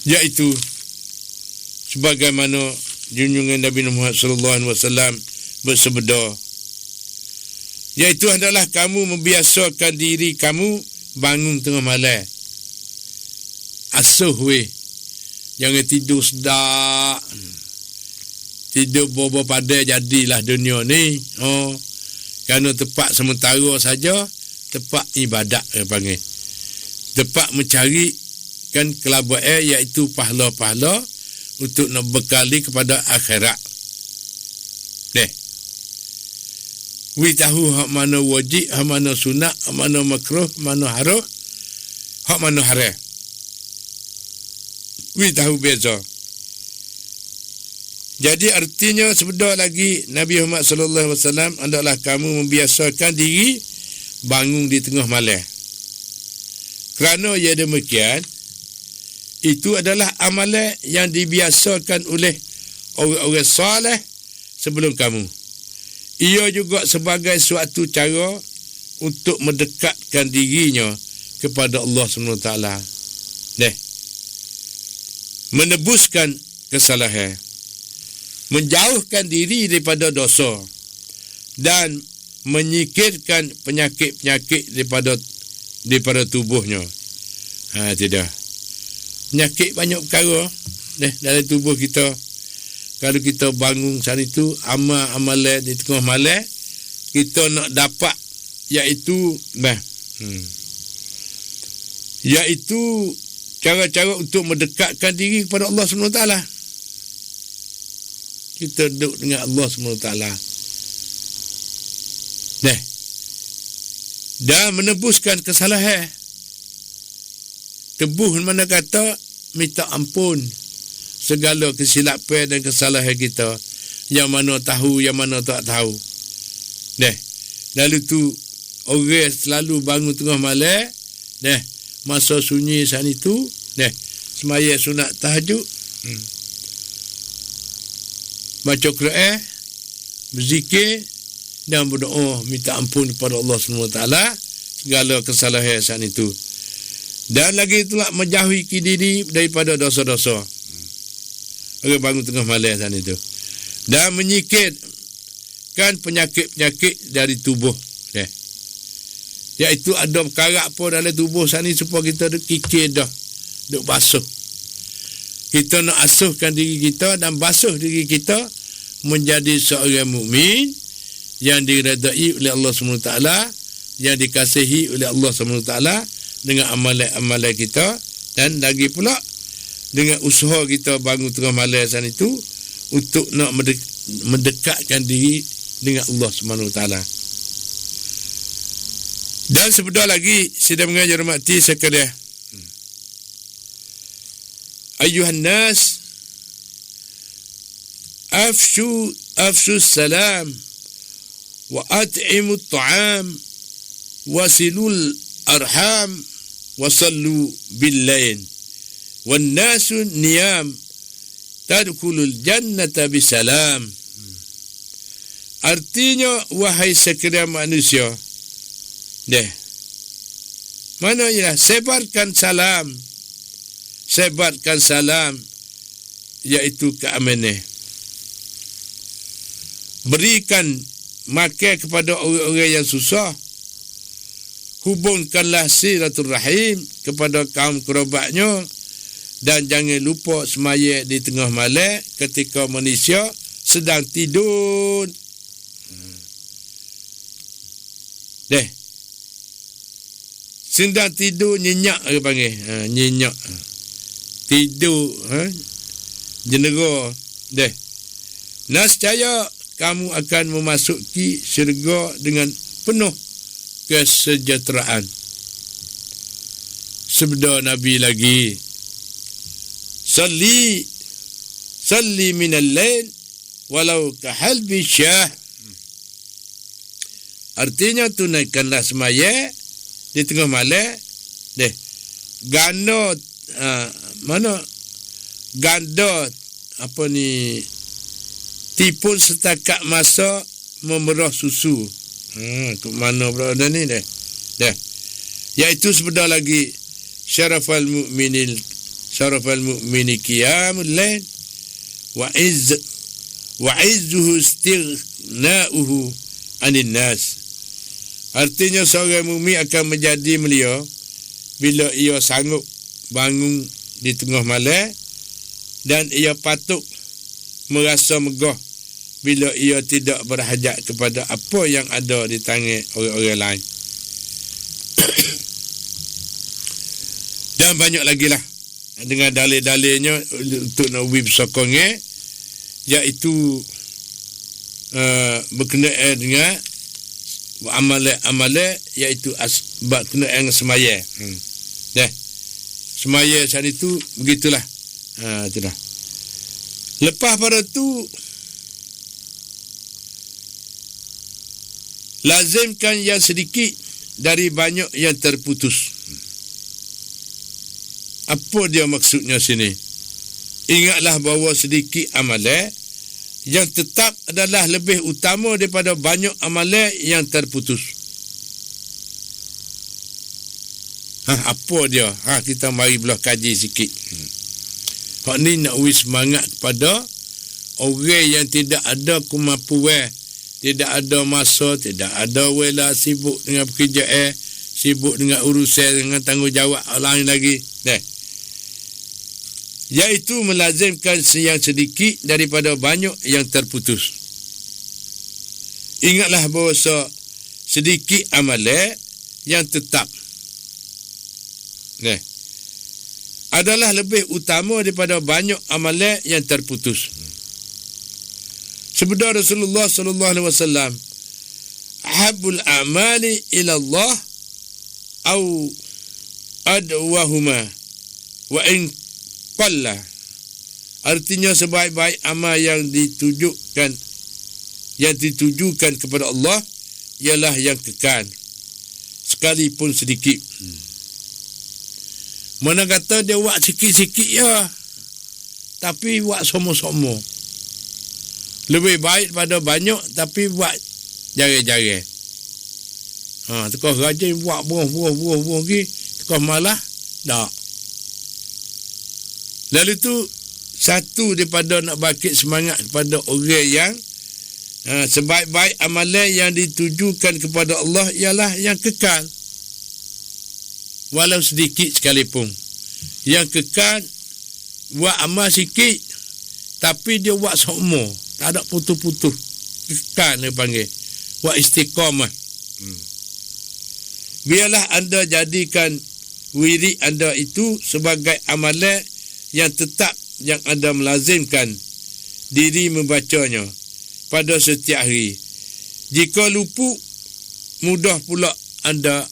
Iaitu sebagaimana junjungan Nabi Muhammad sallallahu alaihi wasallam bersabda, iaitu hendaklah kamu membiasakan diri kamu bangun tengah malam. Asuh weh. Jangan tidur sedak. Tidur bobo pada jadilah dunia ni. Kerana tempat sementara saja, tempat ibadat yang panggil. Tempat mencari kan kelabuan iaitu pahala-pahala untuk nak bekali kepada akhirat. We tahu hak mana wajib, hak mana sunat, hak mana makruh, mana haram, hak mana haram. We tahu beza. Jadi artinya sebentar lagi Nabi Muhammad sallallahu alaihi wasallam hendaklah kamu membiasakan diri bangun di tengah malam. Kerana ia demikian, itu adalah amalan yang dibiasakan oleh orang-orang soleh sebelum kamu. Ia juga sebagai suatu cara untuk mendekatkan dirinya kepada Allah SWT. Menebuskan kesalahan. Menjauhkan diri daripada dosa. Dan menyingkirkan penyakit-penyakit daripada tubuhnya. Tidak. Penyakit banyak perkara dalam tubuh kita. Kalau kita bangun saat itu, amalan di tengah malam, kita nak dapat iaitu cara-cara untuk mendekatkan diri kepada Allah SWT. Kita duduk dengan Allah SWT. Dan menebuskan kesalahan. Tebus mana kata, minta ampun segala kesilapan dan kesalahan kita, yang mana tahu, yang mana tak tahu. Lalu tu orang selalu bangun tengah malam, masa sunyi saat itu, semaya sunat tahajud, baca Quran, berzikir dan berdoa minta ampun kepada Allah SWT segala kesalahan saat itu. Dan lagi itulah menjauhi diri daripada dosa-dosa. Orang bangun tengah malam sana itu. Dan menyingkirkan penyakit-penyakit dari tubuh. Iaitu ada perkara apa dalam tubuh sana supaya kita kikir dah. Duk basuh. Kita nak asuhkan diri kita dan basuh diri kita menjadi seorang mukmin yang diredai oleh Allah SWT, yang dikasihi oleh Allah SWT dengan amalan-amalan kita. Dan lagi pula dengan usaha kita bangun tengah malam sana itu untuk nak mendekatkan diri dengan Allah Subhanahu Wa Taala. Dan sebentar lagi sidang mengajar hormati sekalian. Ayuhan nas afshu salam wa at'imu at'am wasilul arham wasallu bil-lail wan nasu niyam tadkhulul jannata bisalam. Artinya wahai sekalian manusia, mana ialah sebarkan salam iaitu keamanan. Berikan makan kepada orang-orang yang susah. Hubungkanlah silaturahim kepada kaum kerabatnya dan jangan lupa semaya di tengah malam ketika manusia sedang tidur. Sedang tidur nyenyak dia panggil. Nyenyak. Tidur. Jenera. Nescaya kamu akan memasuki syurga dengan penuh kesejahteraan. Sabda Nabi lagi, Salli minal lail walau kahalbi syah. Artinya tunaikanlah semaya di tengah malam. Ganda tipun setakat masa memerah susu. Ke mana berada ni iaitu sebentar lagi syarafal mu'mini qiyamul lail wa izzuhu istighna'uhu anin nas. Artinya seorang mukmin akan menjadi mulia bila ia sanggup bangun di tengah malam dan ia patut merasa megah bila ia tidak berhajat kepada apa yang ada di tangan orang-orang lain. Dan banyak lagi lah dengan dalil-dalilnya untuk nak bersokongnya, iaitu berkenaan dengan amalan iaitu berkenaan dengan semaya. Semaya saat itu begitulah. Itulah. Lepas pada tu lazimkan yang sedikit dari banyak yang terputus. Apa dia maksudnya sini? Ingatlah bahawa sedikit amalan yang tetap adalah lebih utama daripada banyak amalan yang terputus. Apa dia? Kita mari belah kaji sikit. Hak ni nak beri semangat kepada orang yang tidak ada kemampuan, tidak ada masa, tidak ada wela, sibuk dengan pekerjaan, sibuk dengan urusan, dengan tanggungjawab lain lagi. Iaitu melazimkan yang sedikit daripada banyak yang terputus. Ingatlah bahawa sedikit amalan yang tetap adalah lebih utama daripada banyak amalan yang terputus. Sabda Rasulullah sallallahu alaihi wasallam, "Ahabbul a'mali ila Allah au adwahuma wa in qalla." Artinya sebaik-baik amal yang ditujukan kepada Allah ialah yang kekal sekalipun sedikit. Mana kata dia buat sikit-sikit ya, tapi buat somo-somo. Lebih baik pada banyak tapi buat jari-jari. Tekah rajin buat buah lagi, tekah malah tak. Lalu tu satu daripada nak bangkit semangat kepada orang yang sebaik-baik amalan yang ditujukan kepada Allah ialah yang kekal. Walau sedikit sekalipun. Yang kekal buat amal sikit tapi dia buat sokmo, tak ada putus-putus. Kekal dia panggil. Buat istiqamah. Biarlah anda jadikan wirid anda itu sebagai amalan yang tetap yang anda melazimkan diri membacanya pada setiap hari. Jika lupa, mudah pula anda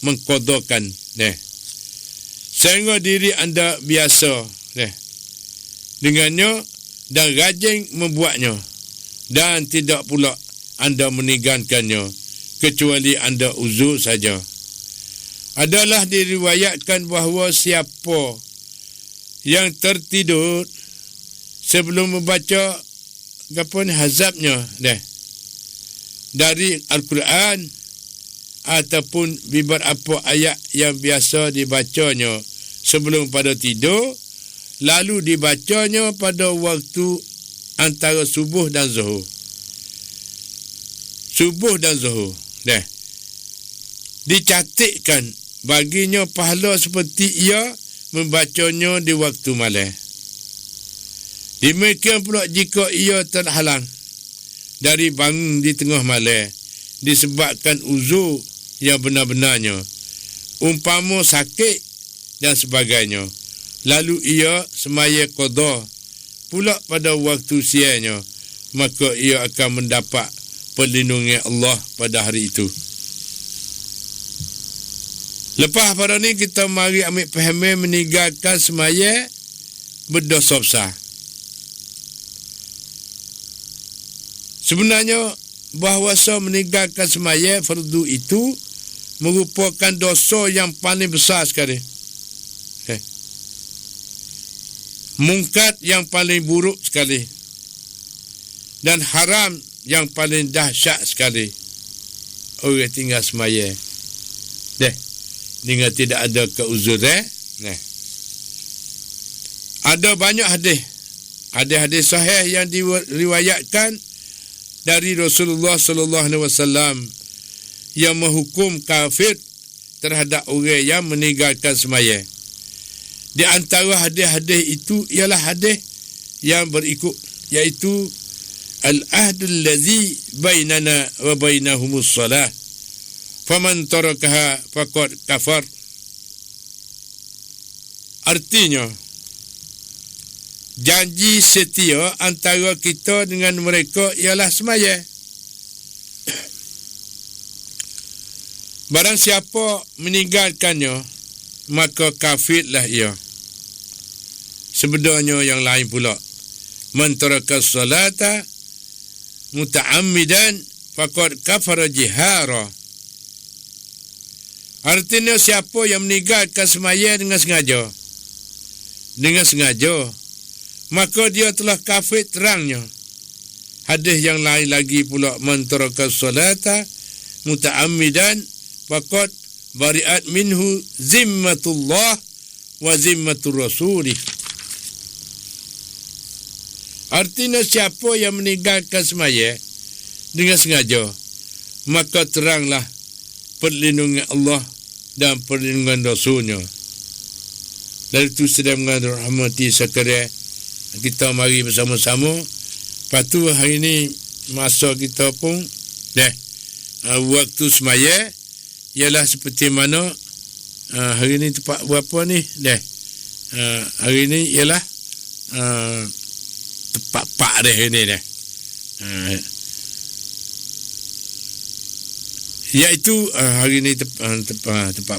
mengqadakan. Sehingga diri anda biasa dengannya dan rajin membuatnya, dan tidak pula anda meninggalkannya kecuali anda uzur saja. Adalah diriwayatkan bahawa siapa yang tertidur sebelum membaca hazabnya dari Al-Quran ataupun beberapa ayat yang biasa dibacanya sebelum pada tidur, lalu dibacanya pada waktu antara subuh dan zuhur. Subuh dan zuhur. Dicatatkan baginya pahala seperti ia membacanya di waktu malam. Demikian pula jika ia terhalang dari bangun di tengah malam disebabkan uzur yang benar-benarnya, umpama sakit dan sebagainya, lalu ia semaya qada pula pada waktu siangnya, maka ia akan mendapat perlindungan Allah pada hari itu. Lepas pada ni kita mari ambil pahaman meninggalkan semaya berdosa besar. Sebenarnya bahawasa meninggalkan semaya fardu itu merupakan dosa yang paling besar sekali. Mungkat yang paling buruk sekali. Dan haram yang paling dahsyat sekali. Orang tinggal semaya. Dengan tidak ada keuzuran. Ada banyak hadis. Ada hadis sahih yang diriwayatkan dari Rasulullah sallallahu alaihi wasallam yang menghukum kafir terhadap orang yang meninggalkan semaya. Di antara hadis-hadis itu ialah hadis yang berikut, iaitu al-ahdul ladzi bainana wa bainahumus salah faman tarakaha faqad kafar. Artinya, janji setia antara kita dengan mereka ialah semaya. Barang siapa meninggalkannya, maka kafirlah ia. Sebenarnya yang lain pula. Man taraka salata muta'ammidan faqad kafara jihara. Artinya siapa yang meninggalkan semaya dengan sengaja, maka dia telah kafir terangnya. Hadis yang lain lagi pula, man taraka salata muta'ammidan faqad bari'at minhu zimmatullah wa zimmatur rasulih. Artinya siapa yang meninggalkan semaya dengan sengaja, maka teranglah perlindungan Allah dan perlindungan Rasulnya. Dari itu sedang mengandung rahmati sekalian, kita mari bersama-sama. Lepas tu hari ni masa kita pun waktu semaya ialah seperti mana hari ni tepat berapa ni hari ni ialah tepat 4 dah hari ni iaitu hari ni tepat 4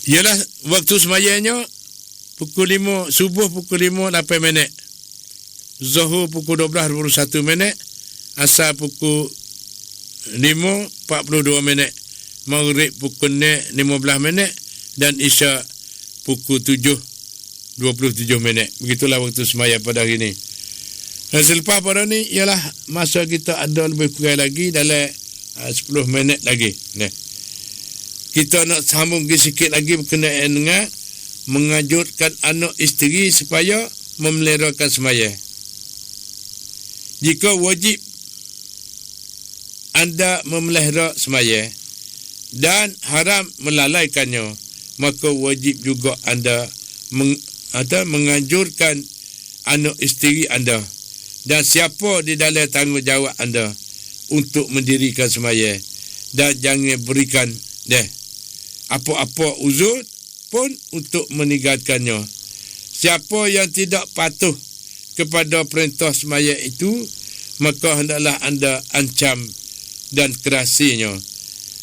ialah waktu semayanya pukul 5 subuh, pukul 5:08, zuhur pukul 12:21, asar pukul 5:42, maghrib pukul 6:15 dan isyak pukul 7:27. Begitulah waktu semaya pada hari ini. Dan selepas pada ni ialah masa kita ada lebih kurang lagi dalam 10 minit lagi. Kita nak sambung sikit lagi berkenaan dengan mengajurkan anak isteri supaya memeliharakan semaya. Jika wajib anda memelihara semaya dan haram melalaikannya, maka wajib juga anda menganjurkan anak isteri anda dan siapa di dalam tanggungjawab anda untuk mendirikan semaya, dan jangan berikan Apa-apa uzur pun untuk meninggalkannya. Siapa yang tidak patuh kepada perintah sembahyang itu, maka hendaklah anda ancam dan kerasinya.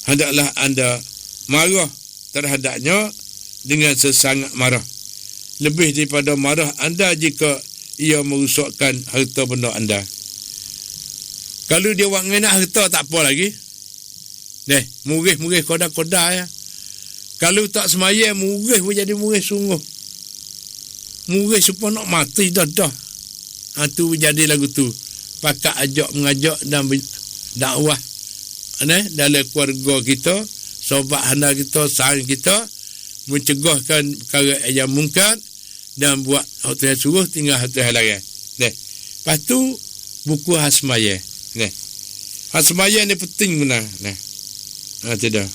Hendaklah anda marah terhadapnya dengan sesangat marah. Lebih daripada marah anda jika ia merosakkan harta benda anda. Kalau dia buat mengenak harta tak apa lagi. Murih koda-koda ya. Kalau tak semaya murih pun jadi murih sungguh. Murih supaya nak mati dah. Tu jadi lagu tu. Pakak ajak mengajak dan dakwah dalam keluarga kita, sobat handa kita, sahang kita, mencegahkan perkara yang mungkar dan buat hak Tuhan suruh tinggal hak Tuhan larang. Lepas tu buku hasmaya. Hasmaya ni penting benar. Tidak.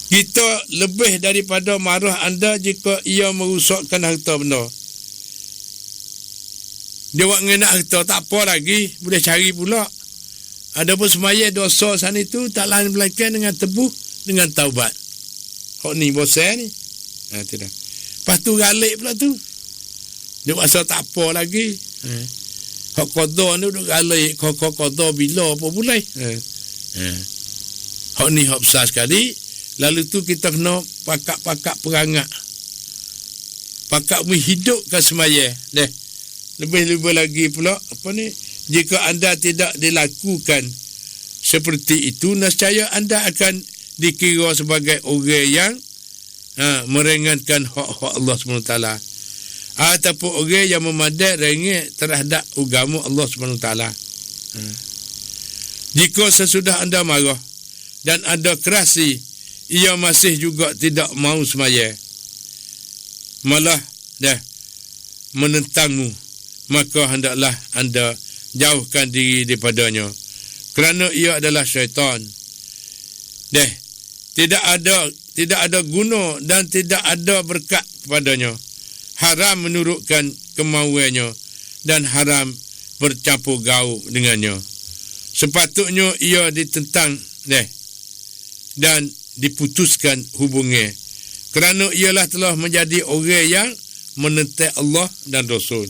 Kita lebih daripada marah anda jika ia merosakkan harta benda. Dia buat mengenak harta tak apa lagi, boleh cari pula. Adapun semaya dosa sana itu tak lain belakang dengan tebuh dengan taubat. Hak ni bosan ni. Tidak. Lepas tu galik pula tu. Dia rasa tak apa lagi. Hak qada ni duk galik, qada bila apa boleh. Hak ni hak besar sekali. Lalu tu kita kena pakak-pakak perangak. Pakak menghidupkan semaya. Lebih-lebih lagi pula jika anda tidak dilakukan seperti itu, nescaya anda akan dikira sebagai orang yang meringankan hak-hak Allah SWT, ataupun orang yang memadai rengek terhadap agama Allah SWT. Jika sesudah anda marah dan anda kerasi, ia masih juga tidak mau semaya, malah menentangmu, maka hendaklah anda jauhkan diri daripadanya, kerana ia adalah syaitan. Tidak ada guna dan tidak ada berkat kepadanya. Haram menurutkan kemauannya dan haram bercampur gaul dengannya. Sepatutnya ia ditentang dan diputuskan hubungnya, kerana ialah telah menjadi orang yang menentang Allah dan Rasul.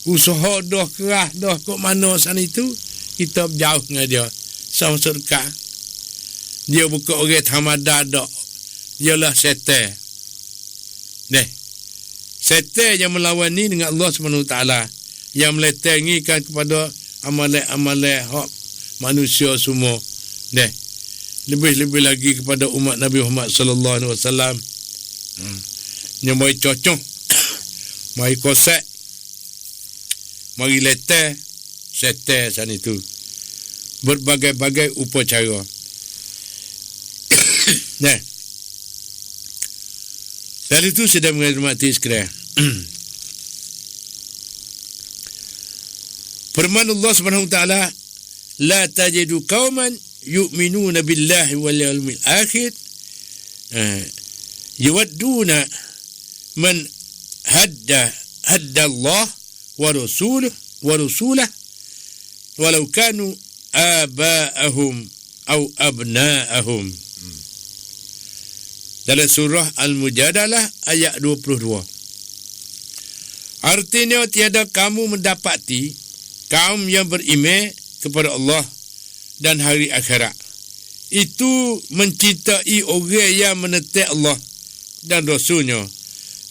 Usaha dah kerah dah kok mana sana itu, kita jauh dengan dia. Sama surga. Dia bukan orang tamada dak. Dialah setan. Setan yang melawan ni dengan Allah SWT, yang meletengikan kepada amalan-amalan hak manusia semua. Lebih-lebih lagi kepada umat Nabi Muhammad sallallahu alaihi wasallam. Yang mai cocok, mai kosak, mari letak setan sana itu. Berbagai-bagai upacara. Lalu itu sedang menghormati sekalian. Firman Allah Subhanahu wa taala, la tajidu qauman yu'minuna billahi wal yawmil akhir yuwadduna man hadda Allah wa rasulah walau kanu aba'ahum aw abna'ahum. Dalam surah Al-Mujadalah ayat 22. Artinya tiada kamu mendapati kaum yang beriman kepada Allah dan hari akhirat itu mencintai orang yang menentang Allah dan Rasulnya,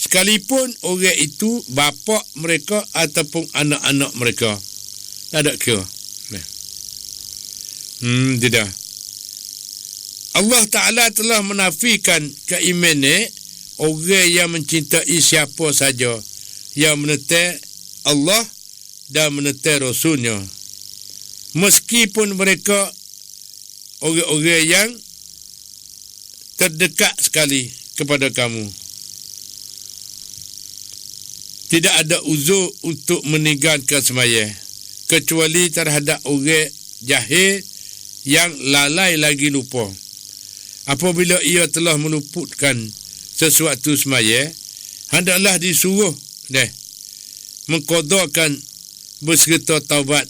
sekalipun orang itu bapa mereka ataupun anak-anak mereka. Tak ada kira. Tidak. Allah Ta'ala telah menafikan keimanan orang yang mencintai siapa saja yang menentang Allah dan menentang Rasulnya, meskipun mereka orang-orang yang terdekat sekali kepada kamu. Tidak ada uzur untuk meninggalkan sembahyang kecuali terhadap orang jahil yang lalai lagi lupa. Apabila ia telah meluputkan sesuatu sembahyang, hendaklah disuruh mengqadakan berserta taubat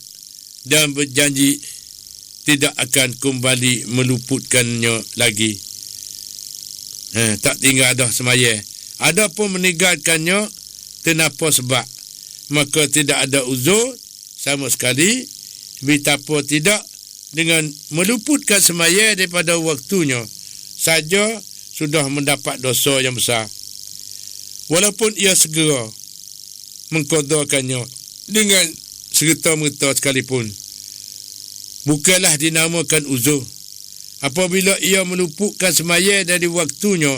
dan berjanji tidak akan kembali meluputkannya lagi. Tak tinggal dah semaya. Adapun meninggalkannya kenapa sebab, maka tidak ada uzur sama sekali, betapa tidak dengan meluputkan semaya daripada waktunya saja sudah mendapat dosa yang besar. Walaupun ia segera mengqadakannya dengan serta-merta sekalipun, bukanlah dinamakan uzur apabila ia meluputkan semaya dari waktunya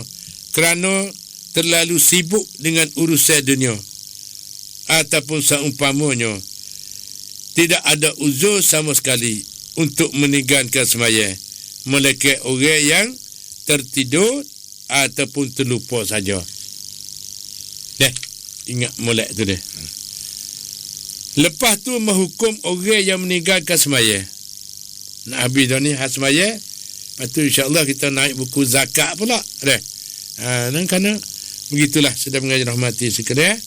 kerana terlalu sibuk dengan urusan dunia, ataupun seumpamanya tidak ada uzur sama sekali untuk meninggalkan semaya, melainkan orang yang tertidur ataupun terlupa saja. Ingat molek tu deh. Lepas tu menghukum orang yang meninggalkan semaya. Nak habis dah ni hak semaya. Lepas tu insya-Allah kita naik buku zakat pula. Dan kerana begitulah sedang mengajar rahmati sekalian.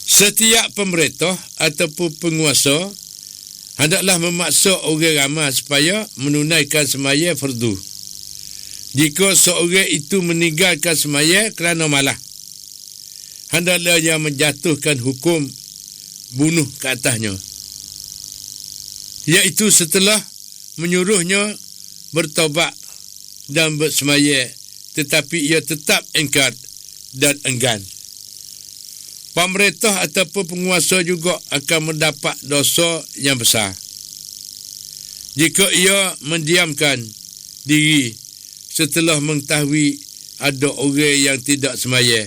Setiap pemerintah ataupun penguasa hendaklah memaksa orang ramai supaya menunaikan semaya fardu. Jika seorang itu meninggalkan semaya kerana malah, hendaklah ia menjatuhkan hukum bunuh ke atasnya, iaitu setelah menyuruhnya bertaubat dan bersemaya, tetapi ia tetap ingkar dan enggan. Pemerintah ataupun penguasa juga akan mendapat dosa yang besar jika ia mendiamkan diri setelah mengetahui ada orang yang tidak semaya,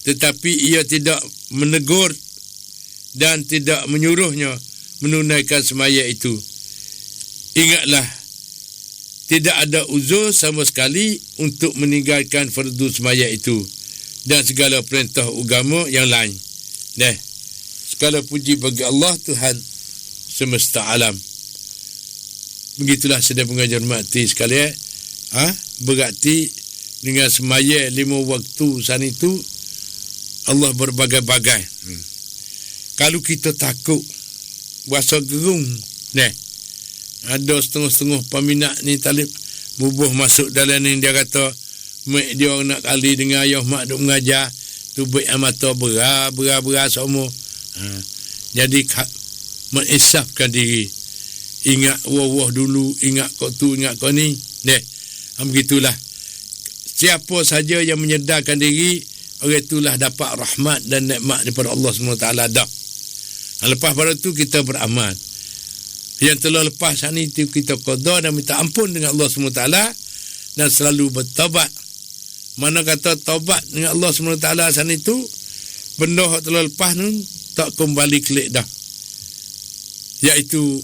tetapi ia tidak menegur dan tidak menyuruhnya menunaikan semaya itu. Ingatlah, tidak ada uzur sama sekali untuk meninggalkan fardu semaya itu dan segala perintah agama yang lain. Segala puji bagi Allah, Tuhan semesta alam. Begitulah sedang pengajar mati sekalian. Berarti dengan semaya 5 waktu sana itu Allah berbagai-bagai. Kalau kita takut berasa gerung, ada setengah-setengah peminat ni talib bubuh masuk dalam ni, dia kata mak dia nak kali dengan ayah mak duk mengajar tu baik mata berat semua. Jadi mengisapkan diri, ingat wah dulu, ingat kau tu, ingat kau ni. Begitulah. Siapa saja yang menyedarkan diri, orang itulah dapat rahmat dan nikmat daripada Allah SWT dah. Lepas pada tu kita beramal. Yang telah lepas ni itu kita qada dan minta ampun dengan Allah SWT dan selalu bertaubat. Mana kata taubat dengan Allah SWT sana itu, benda yang telah lepas ni tak kembali kelik dah. Iaitu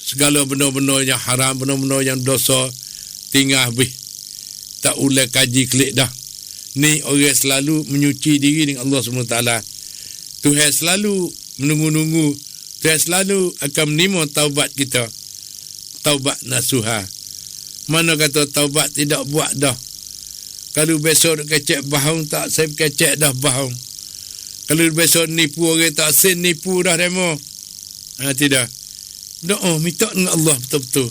segala benda-benda yang haram, benda-benda yang dosa, tinggal habis. Tak ulai kaji kelik dah. Ni orang selalu menyuci diri dengan Allah SWT. Tuhan selalu menunggu-nunggu. Tuhan selalu akan menerima taubat kita. Taubat nasuha. Mana kata taubat tidak buat dah. Kalau besok nak kecek bahang, tak saya kecek dah bahang. Kalau besok nipu orang, tak saya nipu dah demo. Tidak. Doa minta dengan Allah betul-betul.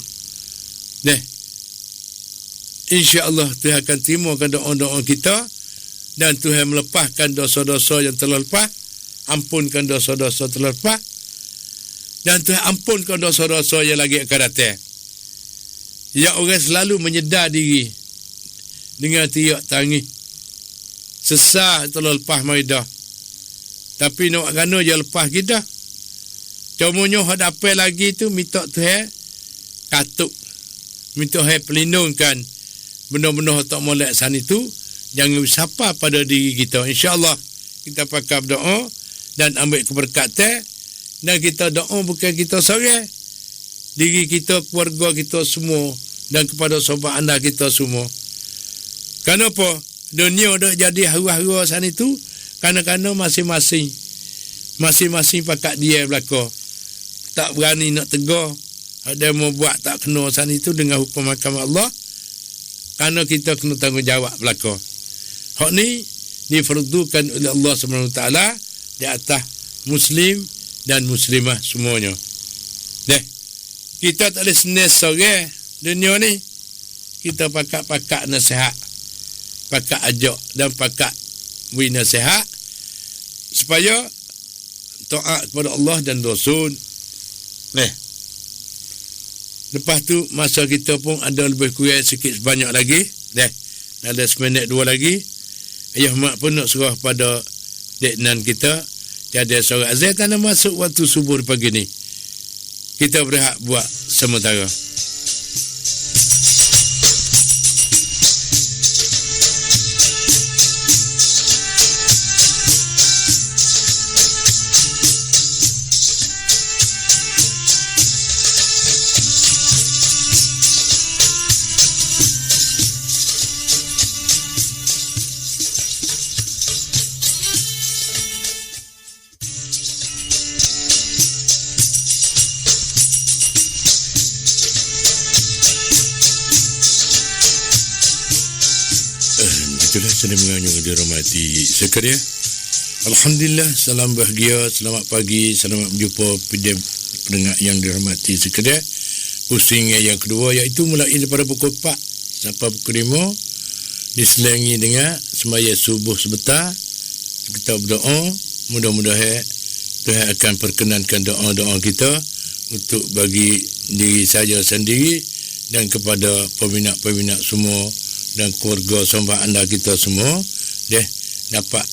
InsyaAllah Tuhan akan terimakan doa-doa kita dan Tuhan melepaskan dosa-dosa yang telah lepas, ampunkan dosa-dosa telah lepas, dan Tuhan ampunkan dosa-dosa yang lagi akan datang. Ya, orang selalu menyedar diri dengan tiak tangis. Sesah telah lepas mari dah. Tapi nak kena je lepas kita. Cumanya hak dapat lagi tu minta Tuhan katuk. Minta Tuhan pelindungkan benda-benda tak molek sana itu jangan bersapa pada diri kita. InsyaAllah kita pakai berdoa dan ambil keberkatan, dan kita doa bukan kita seorang, diri kita, keluarga kita semua, dan kepada sahabat anda kita semua. Kenapa? Dunia dah jadi haru-haru sana itu kerana masing-masing pakat dia belakang. Tak berani nak tegur. Ada mau buat tak kena sana itu dengan hukum mahkamah Allah. Kerana kita kena tanggungjawab belakang. Hak ni difardukan oleh Allah SWT di atas Muslim dan Muslimah semuanya. Kita tak boleh senes sorang dunia ni. Kita pakak nasihat, pakak ajak dan pakak beri nasihat supaya taat kepada Allah dan Rasul. Lepas tu masa kita pun ada lebih kurang sikit sebanyak lagi. Ada seminit 2 lagi. Ayah mak pun nak serah pada Dek Nan kita. Tiada seorang azan tanah masuk waktu subuh pagi ni. Kita berehat buat sementara. Itulah saya menganyung dirahmati sekalian. Alhamdulillah, salam bahagia, selamat pagi, selamat berjumpa pendengar yang dirahmati sekalian. Pusing yang kedua iaitu mulai daripada pukul 4 sampai pukul 5 diselingi dengan sembahyang subuh sebentar. Kita berdoa, mudah-mudahan Tuhan akan perkenankan doa-doa kita untuk bagi diri saja sendiri dan kepada peminat-peminat semua dan keluarga sembah anda kita semua dapat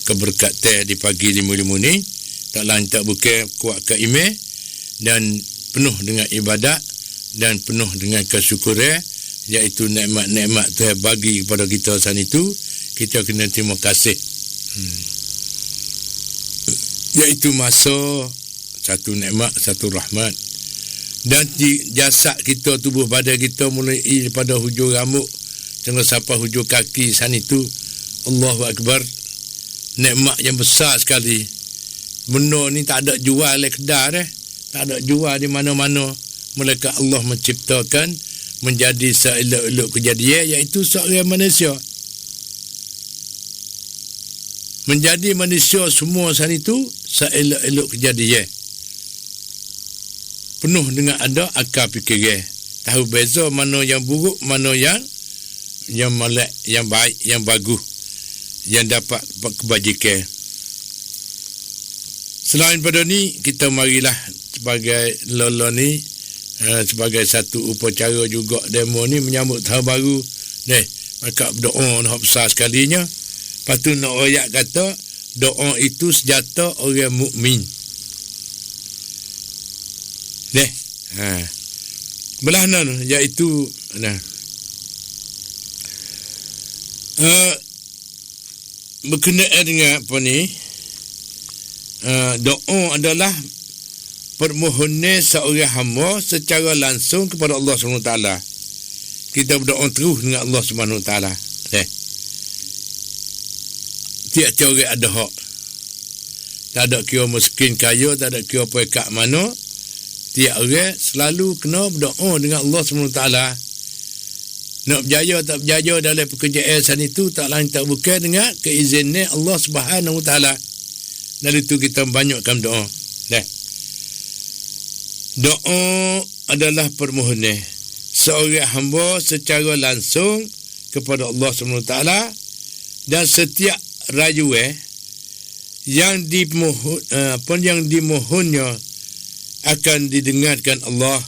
keberkatan di pagi 5 ni, tak lain tak bukan kuatkan iman dan penuh dengan ibadat dan penuh dengan kesyukuran, iaitu nikmat-nikmat Tuhan bagi kepada kita saat itu. Kita kena terima kasih, iaitu masa satu nikmat, satu rahmat. Dan jasad kita, tubuh badan kita mulai daripada hujung rambut jangan sampai hujung kaki sana itu. Allahu Akbar. Nikmat yang besar sekali. Benda ni tak ada jual di kedai tak ada jual di mana-mana. Melainkan Allah menciptakan menjadi seelok-elok kejadian, iaitu seorang manusia. Menjadi manusia semua sana itu seelok-elok kejadian. Penuh dengan ada akal fikiran. Tahu beza mana yang buruk, mana yang molek, yang baik, yang bagus, yang dapat kebajikan. Selain pada ni, kita marilah sebagai lola ni, sebagai satu upacara juga demo ni menyambut tahun baru. Maka berdoa nak besar sekalinya. Lepas tu nak ayat kata doa itu senjata orang mukmin. Belah nan iaitu berkenaan dengan apa ni, doa adalah permohonan seorang hamba secara langsung kepada Allah SWT. Kita berdoa terus dengan Allah SWT. Tiap-tiap orang ada hak. Tak ada kira miskin kaya, tak ada kira pekat mana. Tiap orang selalu kena berdoa dengan Allah SWT. Nak berjaya tak berjaya dalam pekerjaan sana itu tak lain tak bukan dengan keizinan Allah Subhanahu Wa Taala. Dari itu kita banyakkan doa. Doa adalah permohonan seorang hamba secara langsung kepada Allah Subhanahu Wa Taala, dan setiap rayuan yang dimohonnya akan didengarkan Allah.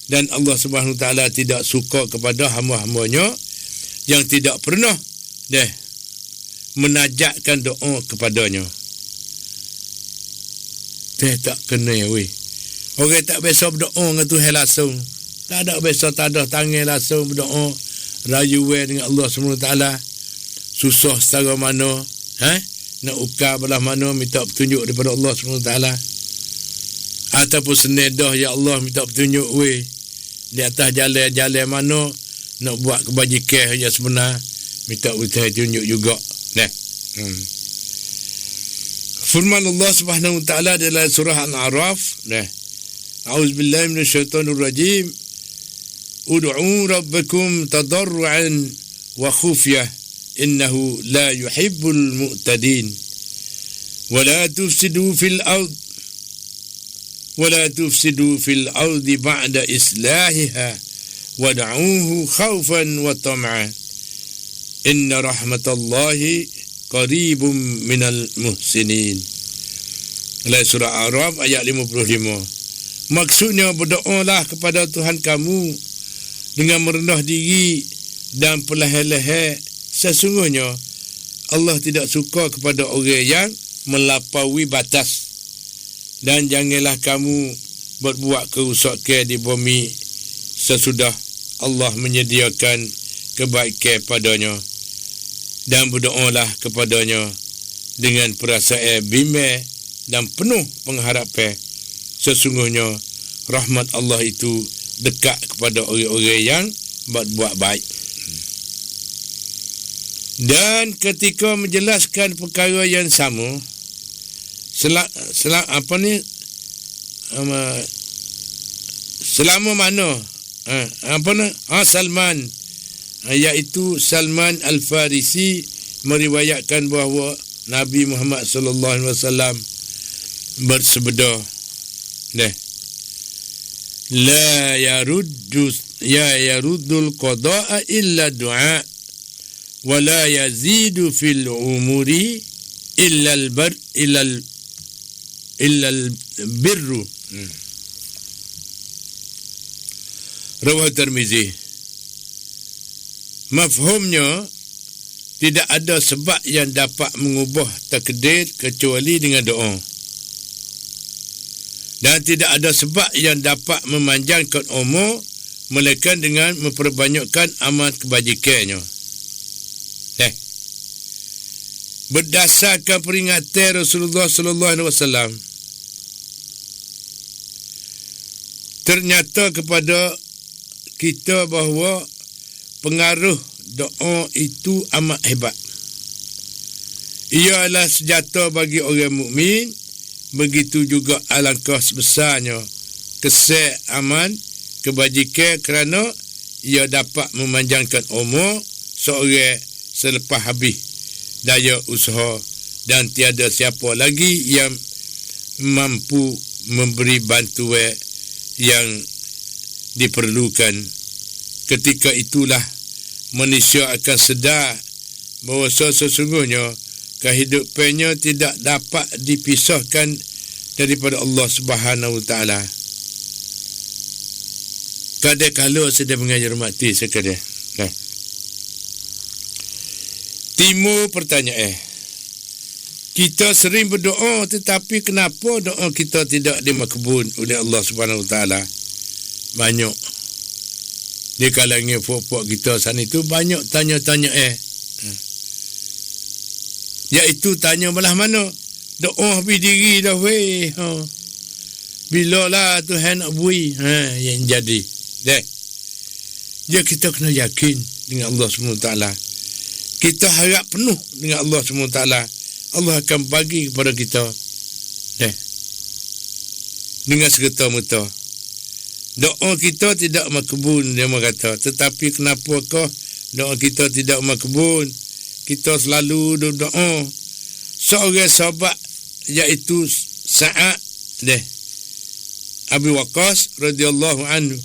Dan Allah Subhanahu Wa Taala tidak suka kepada hamba-hambanya yang tidak pernah menajatkan doa kepadanya. Tak kena weh. Orang tak biasa berdoa dengan Tuhan langsung. Tak ada biasa, tak ada tangan langsung berdoa rayuan dengan Allah Subhanahu Wa Taala. Susah setara mana, nak ukar belah mana, minta petunjuk daripada Allah Subhanahu Wa Taala. Ataupun senedah, ya Allah minta petunjuk weh. Di atas jalan-jalan mana nak buat kebajikan yang sebenar, minta kita tunjuk juga. Firman Allah Subhanahu Wa Taala dalam surah Al-A'raf, A'udzubillahi minasyaitonir rajim. Ud'u rabbakum tadarruan wa khufyah innahu la yuhibbul mu'tadin wa la tufsidu fil ard ولا تفسدوا في الأرض بعد إصلاحها ودعوه خوفا وطمعا إن رحمة الله قريب من المحسنين. Dalam surah Araf ayat 55. Maksudnya berdoalah kepada Tuhan kamu dengan merendah diri dan perlahan-lahan. Sesungguhnya Allah tidak suka kepada orang yang melampaui batas. Dan janganlah kamu berbuat kerusakan di bumi sesudah Allah menyediakan kebaikan padanya. Dan berdoalah kepadanya dengan perasaan bimbang dan penuh pengharapan. Sesungguhnya rahmat Allah itu dekat kepada orang-orang yang berbuat baik. Dan ketika menjelaskan perkara yang sama, selama mana Salman, iaitu Salman Al-Farisi meriwayatkan bahawa Nabi Muhammad sallallahu alaihi wasallam bersabda, la yaruddul qada'a illa du'a wa la yazidu fil umuri illa al-birru. Rawah Tirmizi. Mafhumnya, tidak ada sebab yang dapat mengubah takdir kecuali dengan doa. Dan tidak ada sebab yang dapat memanjangkan umur melainkan dengan memperbanyakkan amal kebajikannya. Berdasarkan peringatan Rasulullah sallallahu alaihi wasallam, ternyata kepada kita bahawa pengaruh doa itu amat hebat. Ia adalah senjata bagi orang mukmin. Begitu juga alangkah sebesarnya kesan amal kebajikan kerana ia dapat memanjangkan umur seorang selepas habis daya usaha, dan tiada siapa lagi yang mampu memberi bantuan yang diperlukan. Ketika itulah manusia akan sedar bahawa sesungguhnya kehidupannya tidak dapat dipisahkan daripada Allah Subhanahu Wa Taala. Kadang-kadang sedang mengajar mati sekadar. Timur pertanyaan. Kita sering berdoa, tetapi kenapa doa kita tidak dimakbul oleh Allah Subhanahu Wa Taala? Banyak di kalangan puak-puak kita sana itu banyak tanya-tanya iaitu tanya belah mana doa habis diri dah weh, bila lah Tuhan nak bui yang jadi. Dia kita kena yakin dengan Allah SWT. Kita harap penuh dengan Allah SWT. Allah akan bagi kepada kita dengan serta-merta. Doa kita tidak makbul, dia kata. Tetapi kenapakah doa kita tidak makbul? Kita selalu berdoa. Seorang sahabat iaitu Sa'ad Abi Waqqas radhiyallahu anhu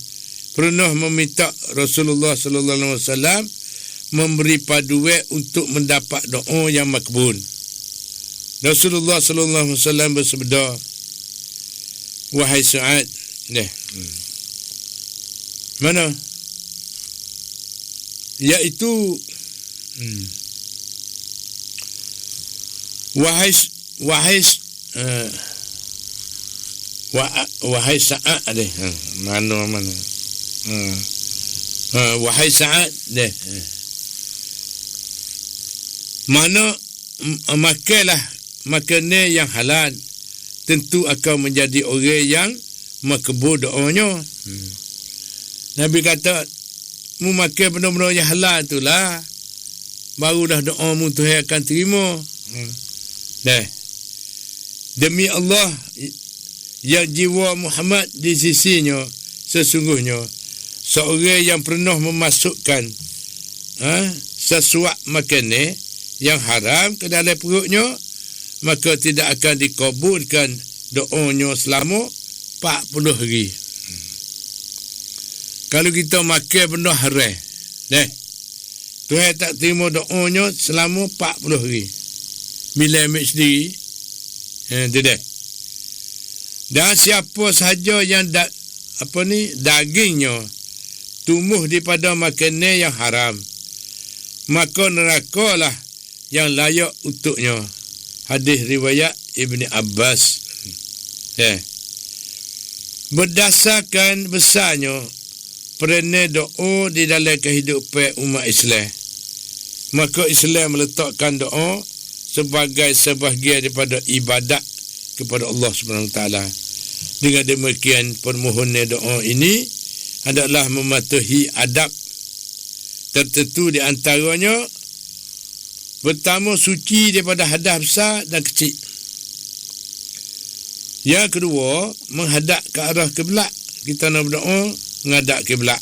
pernah meminta Rasulullah sallallahu alaihi wasallam memberi paduan untuk mendapat doa yang makbul. Rasulullah sallallahu alaihi wasallam bersabda, wahai Sa'ad, mana? Iaitu wahai Sa'ad mana wahai Sa'ad mana makanlah makanan yang halal, tentu akan menjadi orang yang makbul doanya. Nabi kata, mu makan benda-benda yang halal itulah, barulah doamu Tuhan akan terima. Demi Allah yang jiwa Muhammad di sisinya, sesungguhnya seorang yang pernah memasukkan sesuatu makanan yang haram ke dalam perutnya, maka tidak akan dikabulkan doanya selama 40 hari. Kalau kita makan benda haram, Tuhan tak terima doanya selama 40 hari. Bila ambil sendiri, tidak. Dan siapa sahaja yang dagingnya tumbuh daripada makanan yang haram, maka nerakalah yang layak untuknya. Hadis riwayat Ibni Abbas. Berdasarkan besarnya peranan doa di dalam kehidupan umat Islam, maka Islam meletakkan doa sebagai sebahagian daripada ibadat kepada Allah SWT. Dengan demikian, permohonan doa ini adalah mematuhi adab tertentu, di antaranya pertama, suci daripada hadas besar dan kecil. Yang kedua, menghadap ke arah kiblat. Kita nak berdoa menghadap kiblat,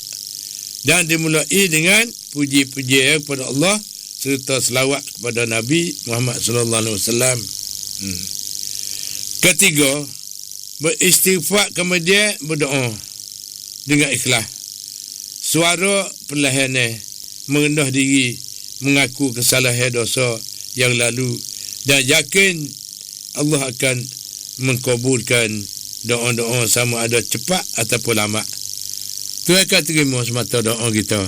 dan dimulai dengan puji-pujian kepada Allah serta selawat kepada Nabi Muhammad sallallahu alaihi wasallam. Ketiga, beristighfar, kemudian berdoa dengan ikhlas. Suara perlahan, merendah diri, mengaku kesalahan dosa yang lalu, dan yakin Allah akan mengkabulkan doa-doa sama ada cepat ataupun lama. Tuhan akan terima semata doa kita.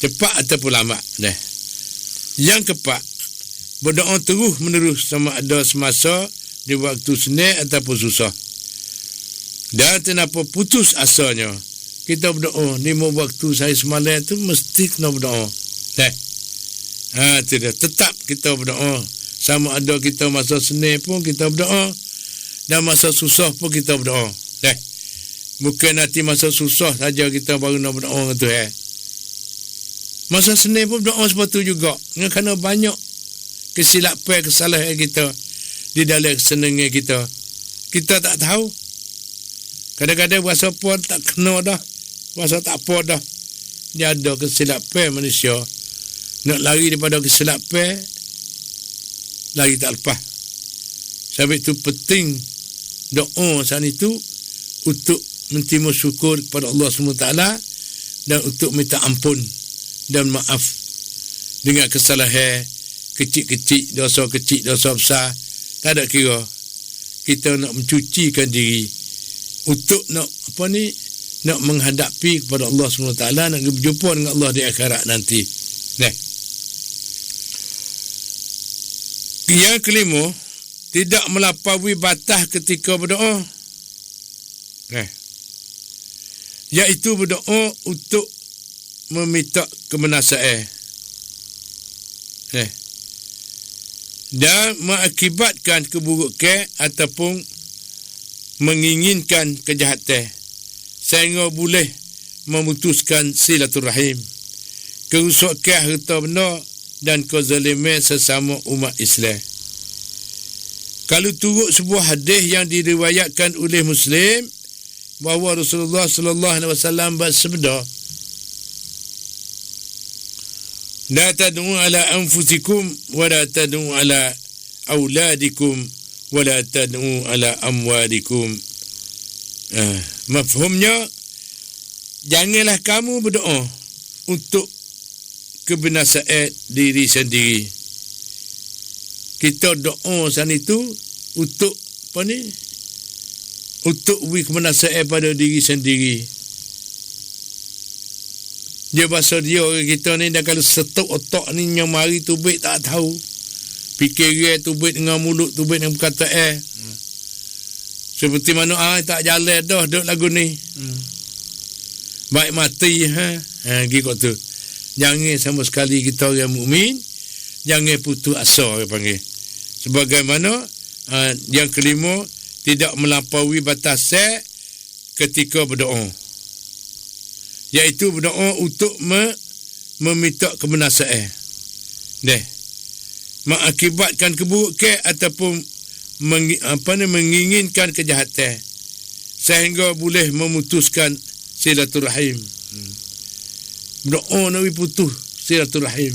Cepat ataupun lama. Yang keempat, berdoa terus menerus sama ada semasa di waktu senang ataupun susah. Dan kenapa putus asanya, kita berdoa 5 waktu saya semalam tu mesti kena berdoa. Tidak, tetap kita berdoa. Sama ada kita masa senang pun kita berdoa, dan masa susah pun kita berdoa. Bukan nanti masa susah saja kita baru nak berdoa dengan Tuhan. Masa senang pun berdoa seperti juga. Kerana banyak kesilapan, kesalahan kita di dalam kesenangan kita. Kita tak tahu. Kadang-kadang berasa pun tak kena dah, berasa tak apa dah. Dia ada kesilapan manusia. Nak lari daripada kesilapan, lari tak lepas. Sebab itu penting doa saat itu untuk mentimba syukur kepada Allah SWT, dan untuk minta ampun dan maaf dengan kesalahan kecil-kecil, dosa kecil, dosa besar, tak ada kira. Kita nak mencucikan diri untuk nak nak menghadapi kepada Allah SWT, nak berjumpa dengan Allah di akhirat nanti. Yang kelima, tidak melampaui batas ketika berdoa. Iaitu berdoa untuk meminta kemenasaan, dan mengakibatkan keburukan ataupun menginginkan kejahatan, sehingga boleh memutuskan silaturahim, kerusakan harta benda, dan kezaliman sesama umat Islam. Kalau turut sebuah hadis yang diriwayatkan oleh Muslim, bahawa Rasulullah sallallahu alaihi wasallam bersabda, "La tad'u ala anfusikum wa la tad'u ala auladikum wa la tad'u ala amwalikum." Mafhumnya, janganlah kamu berdoa untuk kebinasaan diri sendiri. Kita doa saat itu untuk untuk beri kemenasaan pada diri sendiri. Dia bahasa dia orang kita ni, dah kalau setuk otak ni yang mari tubik tak tahu. Fikiran tubik dengan mulut, tubik dengan perkataan. Seperti mana tak jalan dah duk lagu ni. Baik mati gitu tu. Jangan sama sekali kita orang mukmin, jangan putus asa, dia panggil. Sebagaimana yang kelima, tidak melampaui batasan ketika berdoa, iaitu berdoa untuk meminta kemenasaan, mengakibatkan keburukan ataupun menginginkan kejahatan, sehingga boleh memutuskan silaturahim. Berdoa nak putus silaturahim,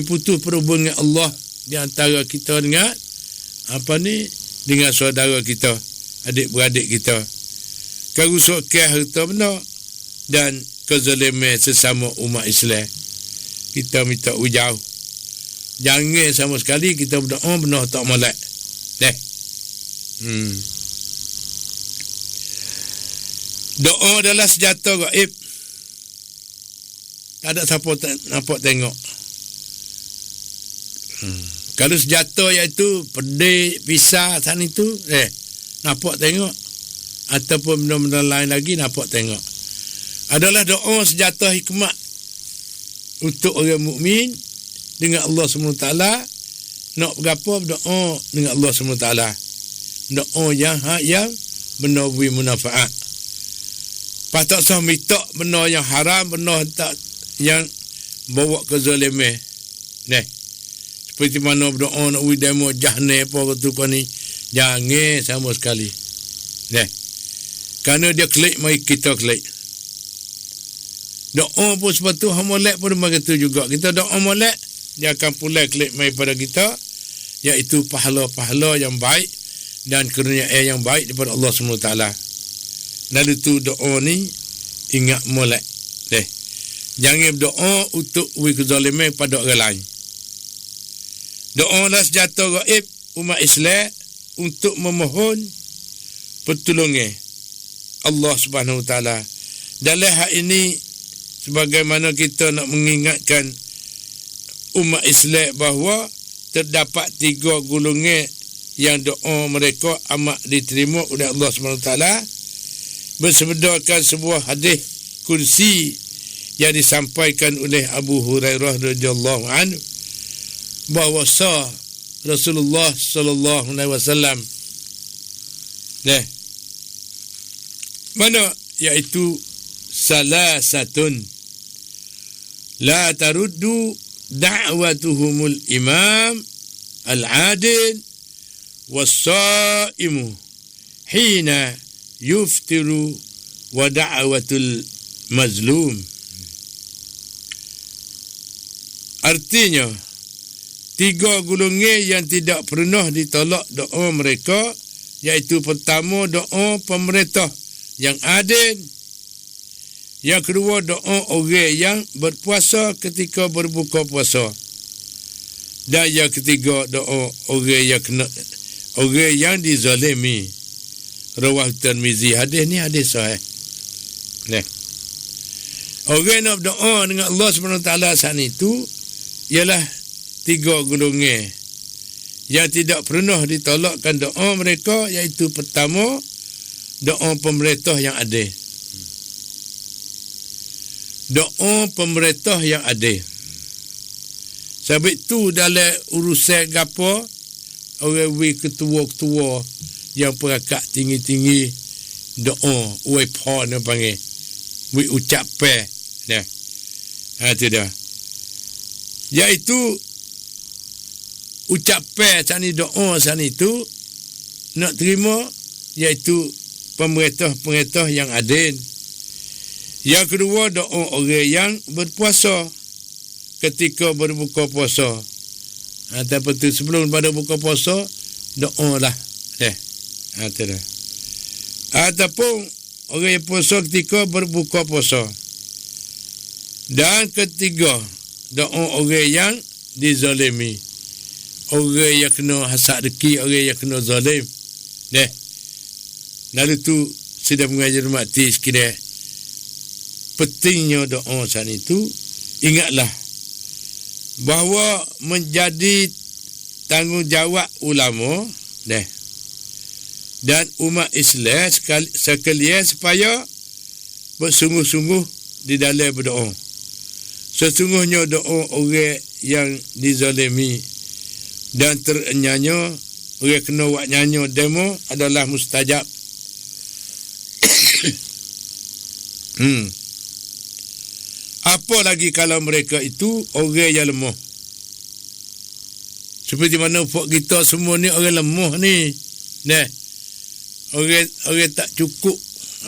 putus perhubungan Allah di antara kita dengan dengan saudara kita. adik-beradik kita. Kerusakan harta benda dan kezaliman sesama umat Islam. Kita minta jauh. Jangan sama sekali kita berdoa benar tak molek. Doa adalah senjata gaib. Tak ada siapa nampak tengok. Kalau senjata iaitu pedih, pisah sana itu, nampak tengok. Ataupun benda-benda lain lagi nampak tengok. Adalah doa senjata hikmat untuk orang mukmin dengan Allah SWT. Nak berapa berdoa dengan Allah SWT. Doa yang benar beri manfaat. Patut sah minta benda yang haram, benda tak yang bawa kezaliman. Seperti mana berdoa nak beri demo jahannam apa tu kau ni. Jangan sama sekali. Kerana dia klik, mari kita klik. Doa pun sebab tu molek pun begitu juga. Kita doa molek, dia akan pulai klik mai pada kita, iaitu pahala-pahala yang baik dan kurniaan yang baik daripada Allah SWT. Lalu tu doa ni ingat molek. Jangan berdoa untuk kezaliman pada orang lain. Doa lah senjata gaib umat Islam untuk memohon pertolongan Allah Subhanahu Wa Taala. Dalam hal ini, sebagaimana kita nak mengingatkan umat Islam bahawa terdapat 3 golongan yang doa mereka amat diterima oleh Allah SWT, bersebedarkan sebuah hadis kursi yang disampaikan oleh Abu Hurairah radhiyallahu anhu bahawa Rasulullah sallallahu alaihi wasallam mana iaitu salasatun la taruddu da'watuhumul imam al-adil was-sa'imu hina yuftiru wa da'watul mazlum. Artinya 3 golongan yang tidak pernah ditolak doa mereka, iaitu pertama doa pemerintah yang adil, yang kedua doa orang yang berpuasa ketika berbuka puasa, dan yang ketiga doa orang yang dizalimi. Rawah Tirmizi. Hadis ni hadis sahih. Orang nak berdoa dengan Allah SWT saat itu ialah 3 golongan yang tidak pernah ditolakkan doa mereka, iaitu pertama doa pemerintah yang adil. Doa pemerintah yang adil. Sebab itu dalam urusan gapo, orang ketua-ketua yang perakat tinggi-tinggi doa, uipan yang panggil, ucapan. Itu dah. Iaitu ucapan sani doa sani itu nak terima, iaitu pemerintah yang adil. Yang kedua doa orang yang berpuasa ketika berbuka puasa. Ataupun tu sebelum pada buka puasa doa lah. Ataupun orang yang puasa ketika berbuka puasa. Dan ketiga doa orang yang dizalimi. Orang yang kena hasad deki, orang yang kena zalim. Lalu tu sudah mengajar mati sekiranya pentingnya doa saat itu. Ingatlah bahawa menjadi tanggungjawab ulama dan umat Islam sekalian supaya bersungguh-sungguh di dalam berdoa. Sesungguhnya doa orang yang dizalimi dan terenyanya, orang kena buat nyanyo demo adalah mustajab. Apa lagi kalau mereka itu orang yang lemah. Seperti mana pok kita semua ni orang lemah ni. Orang tak cukup.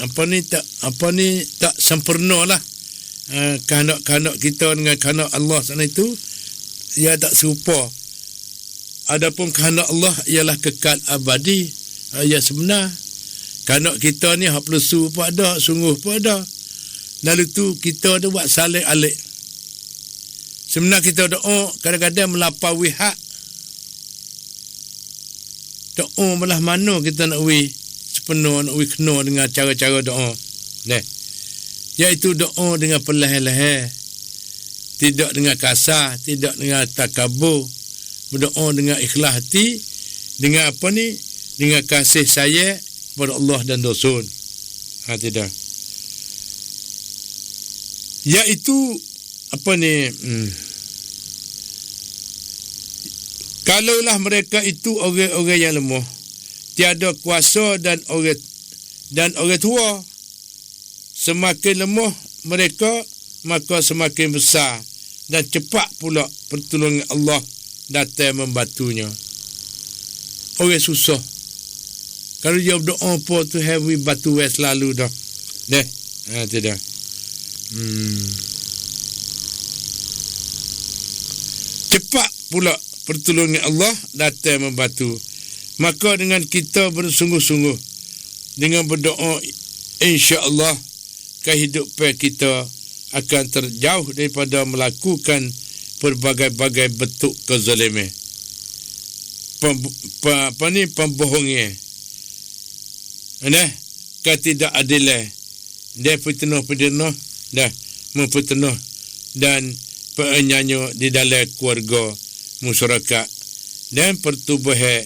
Apa ni tak sempurna lah. Kanak-kanak kita dengan kanak Allah sana itu, ia tak serupa. Adapun kanak Allah ialah kekal abadi. Ia sebenar. Kanak kita ni hak pelesu pun ada, sungguh pun ada. Lalu tu kita ada buat salih alik. Sebenarnya kita doa kadang-kadang melampaui hak. Doa belah mana kita nak sepenuh nak kena dengan cara-cara doa. Iaitu doa dengan perlahan-lahan. Tidak dengan kasar, tidak dengan takabur. Berdoa dengan ikhlas hati, dengan apa ni? Dengan kasih sayang kepada Allah dan Rasul. Tidak. Iaitu apa ni? Kalaulah mereka itu orang-orang yang lemah, tiada kuasa dan orang tua, semakin lemah mereka, maka semakin besar dan cepat pula pertolongan Allah datang membantunya. Orang susah, kalau dia berdoa apa tu heavy batu selalu dah. Tidak. Cepat pula pertolongan Allah datang membantu. Maka dengan kita bersungguh-sungguh dengan berdoa, insya-Allah kehidupan kita akan terjauh daripada melakukan berbagai-bagai bentuk kezaliman. Pembohongan. Ketidakadilan. Dia fitnah memfitnah dan penyanyi di dalam keluarga, masyarakat dan pertubuhan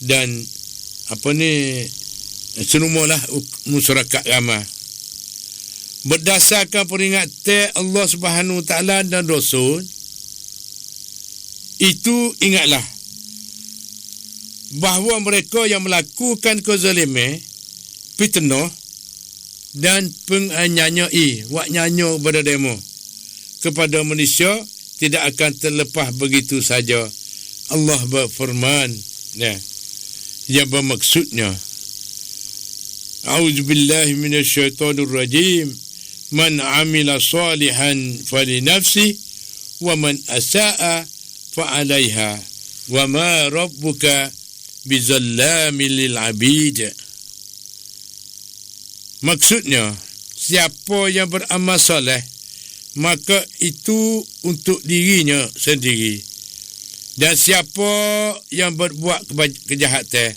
dan semualah masyarakat ramai. Berdasarkan peringatan Allah Subhanahu Taala dan Rasul, itu ingatlah bahawa mereka yang melakukan kezaliman, fitnah dan penganiayaan, buat nyanyi pada demo kepada manusia tidak akan terlepas begitu saja. Allah berfirman, yang bermaksudnya, A'udzubillahi minasyaitonirrajim. Man amila salihan falinafsi wa man asaa fa'alaiha wa ma rabbuka bizallamin lil abid. Maksudnya, siapa yang beramal soleh, maka itu untuk dirinya sendiri. Dan siapa yang berbuat kejahatan,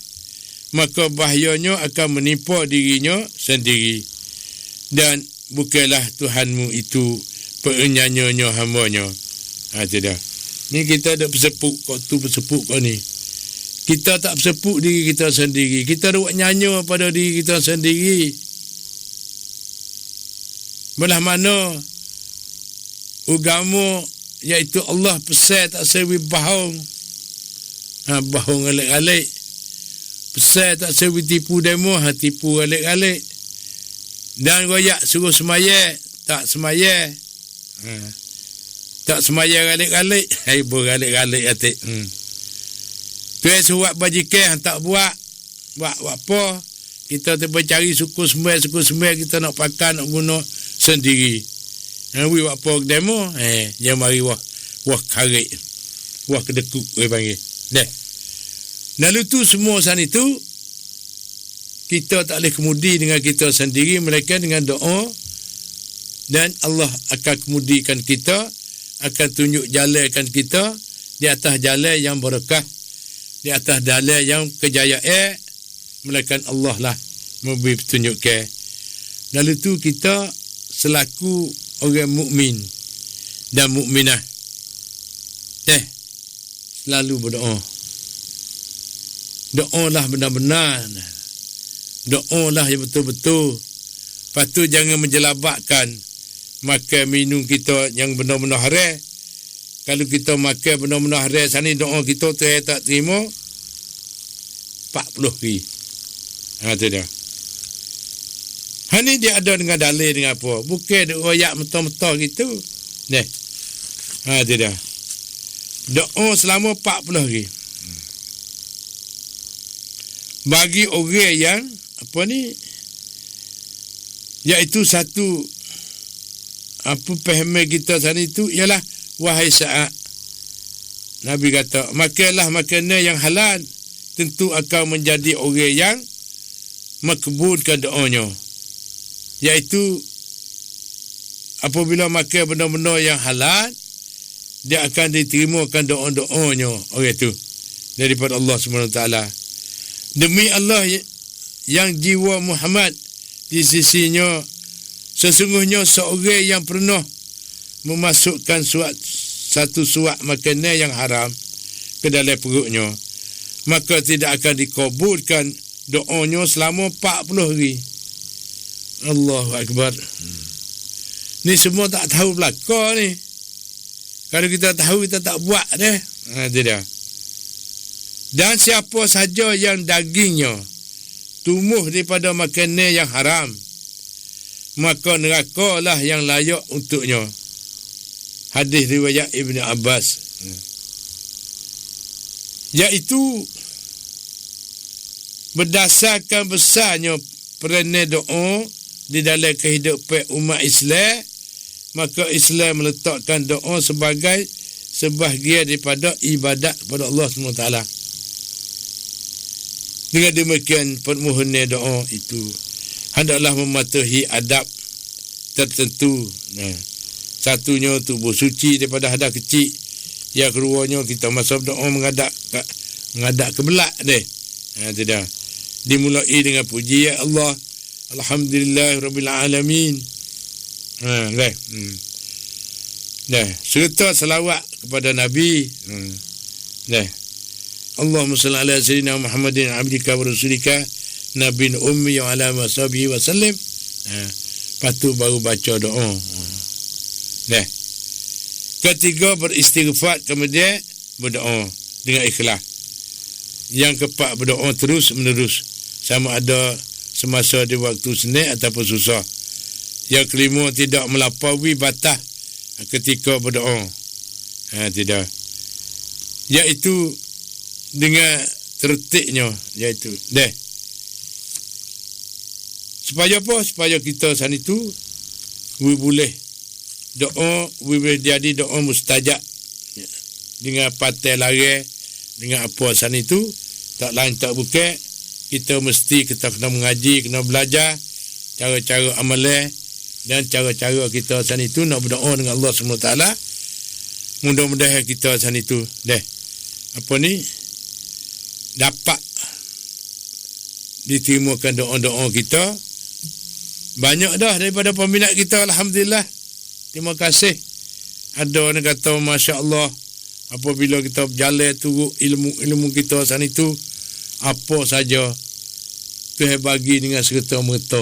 maka bahayanya akan menimpa dirinya sendiri. Dan bukanlah Tuhanmu itu penyanyanya hambanya. Tidak. Ni kita ada bersepuk kau tu bersepuk kau ni. Kita tak bersepuk diri kita sendiri. Kita ada buat nyanyi pada diri kita sendiri. Belah mana agama iaitu Allah pesan tak sewi bahong. Bahong alik-alik. Pesan tak sewi tipu demo, tipu alik-alik. Dan royak suruh semaya, tak semaya. Tak semaya alik-alik. Hai beralik-alik atik. Tuan suruh bajikan tak buat. Buat apa? Kita tercari suku semai kita nak pakai, nak guna sendiri. Wi buat apa demo? Dia mari wah karik. Wah kedekuk panggil. Lalu tu semua sana itu kita tak boleh kemudi dengan kita sendiri, melainkan dengan doa, dan Allah akan kemudikan kita, akan tunjuk jalankan kita di atas jalan yang berkah, di atas jalan yang kejayaan, melainkan Allah lah memberi petunjukkan. Lalu tu kita selaku orang mukmin dan mukminah selalu berdoa. Doalah benar-benar. Doalah yang betul-betul. Lepas tu jangan menjelabakkan makan minum kita yang benar-benar haram. Kalau kita makan benar-benar haram, sana doa kita tu tak terima 40 hari. Tu dia. Ini dia ada dengan dalil dengan apa? Bukan dia royak mentah-mentah gitu. Tu dia. Doa selama 40 hari. Bagi orang yang iaitu satu pahaman kita sana itu ialah wahai Sa'ad, Nabi kata makanlah makanan yang halal, tentu akan menjadi orang yang makbulkan doanya, iaitu apabila makan benda-benda yang halal, dia akan diterimakan doa-doanya orang itu daripada Allah SWT. Demi Allah yang jiwa Muhammad di sisinya, sesungguhnya seorang yang pernah memasukkan satu suap makanan yang haram ke dalam perutnya, maka tidak akan dikabulkan doanya selama 40 hari. Allahu Akbar. Ni semua tak tahu belakang ni. Kalau kita tahu, kita tak buat deh. Itu dia. Dan siapa saja yang dagingnya tumbuh daripada makanan yang haram, maka neraka lah yang layak untuknya. Hadis riwayat Ibn Abbas. Iaitu berdasarkan besarnya peranan doa di dalam kehidupan umat Islam, maka Islam meletakkan doa sebagai sebahagian daripada ibadat kepada Allah SWT. Dengan demikian, permohonan doa itu hendaklah mematuhi adab tertentu. Satunya tubuh suci daripada hadas kecil. Yang keduanya kita masuk doa menghadap kiblat deh. Tidak. Dimulai dengan puji ya Allah, alhamdulillahirabbil alamin. Serta selawat kepada Nabi. Allahumma salli ala sayyidina Muhammadin abdika wa rasulika nabiyyin ummi wa ala washabihi wa sallim. Lepas tu baru baca doa. Ketiga, beristighfar, kemudian berdoa dengan ikhlas. Yang keempat, berdoa terus menerus, sama ada semasa di waktu senang ataupun susah. Yang kelima, tidak melampaui batas ketika berdoa. Tidak. Iaitu dengan tertibnya, iaitu supaya apa? Supaya kita sana itu boleh doa, boleh jadi doa mustajab dengan patai lari, dengan apa sana itu. Tak lain tak bukan, kita mesti kita kena mengaji, kena belajar cara-cara amalan dan cara-cara kita sana itu nak berdoa dengan Allah SWT. Mudah-mudahan kita sana itu dapat diterimakan doa-doa kita. Banyak dah daripada peminat kita, alhamdulillah. Terima kasih. Ada orang kata Masya Allah, apabila kita berjalan turut ilmu kita sana itu, apa saja Tuhan bagi dengan serta-merta.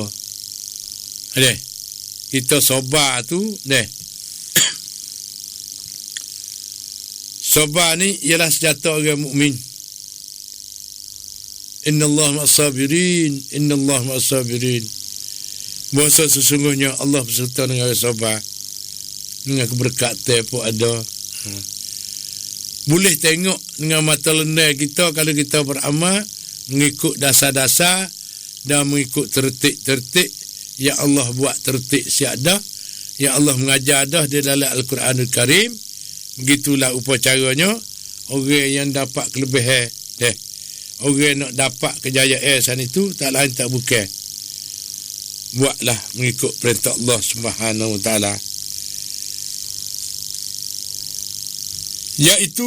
Kita sabar tu sabar ni ialah senjata orang mukmin. Innallaha ma'as-sabirin, innallaha ma'as-sabirin. Bahasa sesungguhnya Allah berserta dengan orang sabar. Dengan keberkatan pun ada. Boleh tengok dengan mata lendir kita kalau kita beramal mengikut dasar-dasar dan mengikut tertib-tertib yang Allah buat tertib siap dah, yang Allah mengajar dah di dalam Al-Quranul Karim. Begitulah upacaranya. Orang yang dapat kelebihan orang nak dapat kejayaan sana itu, tak lain tak bukan, buatlah mengikut perintah Allah Subhanahu Wa Taala, iaitu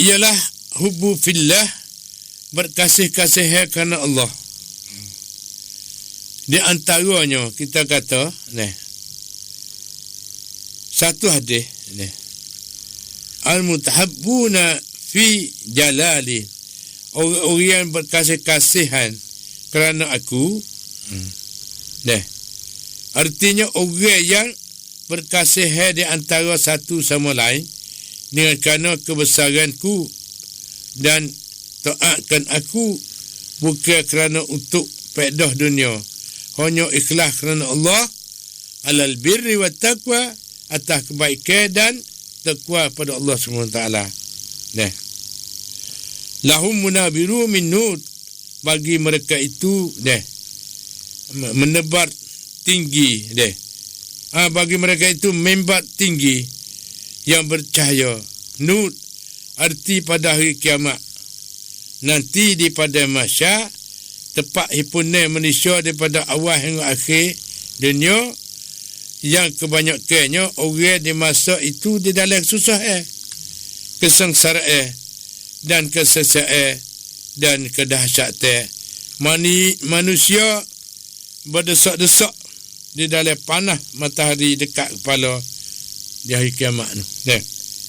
ialah hubbu fillah, berkasih-kasih kerana Allah. Di antaranya kita kata satu hadis al-mutahabbuna fi jalali, orang yang berkasih-kasihan kerana aku. Artinya orang yang berkasihan di antara satu sama lain dengan kerana kebesaranku dan taatkan aku, bukan kerana untuk faedah dunia, hanya ikhlas kerana Allah, alal birri wa taqwa, atas kebaikan dan takwa pada Allah SWT. Lahum munabiru min nur, bagi mereka itu menebar tinggi bagi mereka itu membat tinggi yang bercahaya. Nur arti pada hari kiamat. Nanti di pada mahsyar tepat himpunan manusia daripada awal hingga akhir dunia, yang kebanyakannya orang di masa itu di dalam susah kesengsaraan dan kesesaan dan kedahsyatan. Manusia berdesak-desak di dalam panah matahari dekat kepala di hari kiamat ni.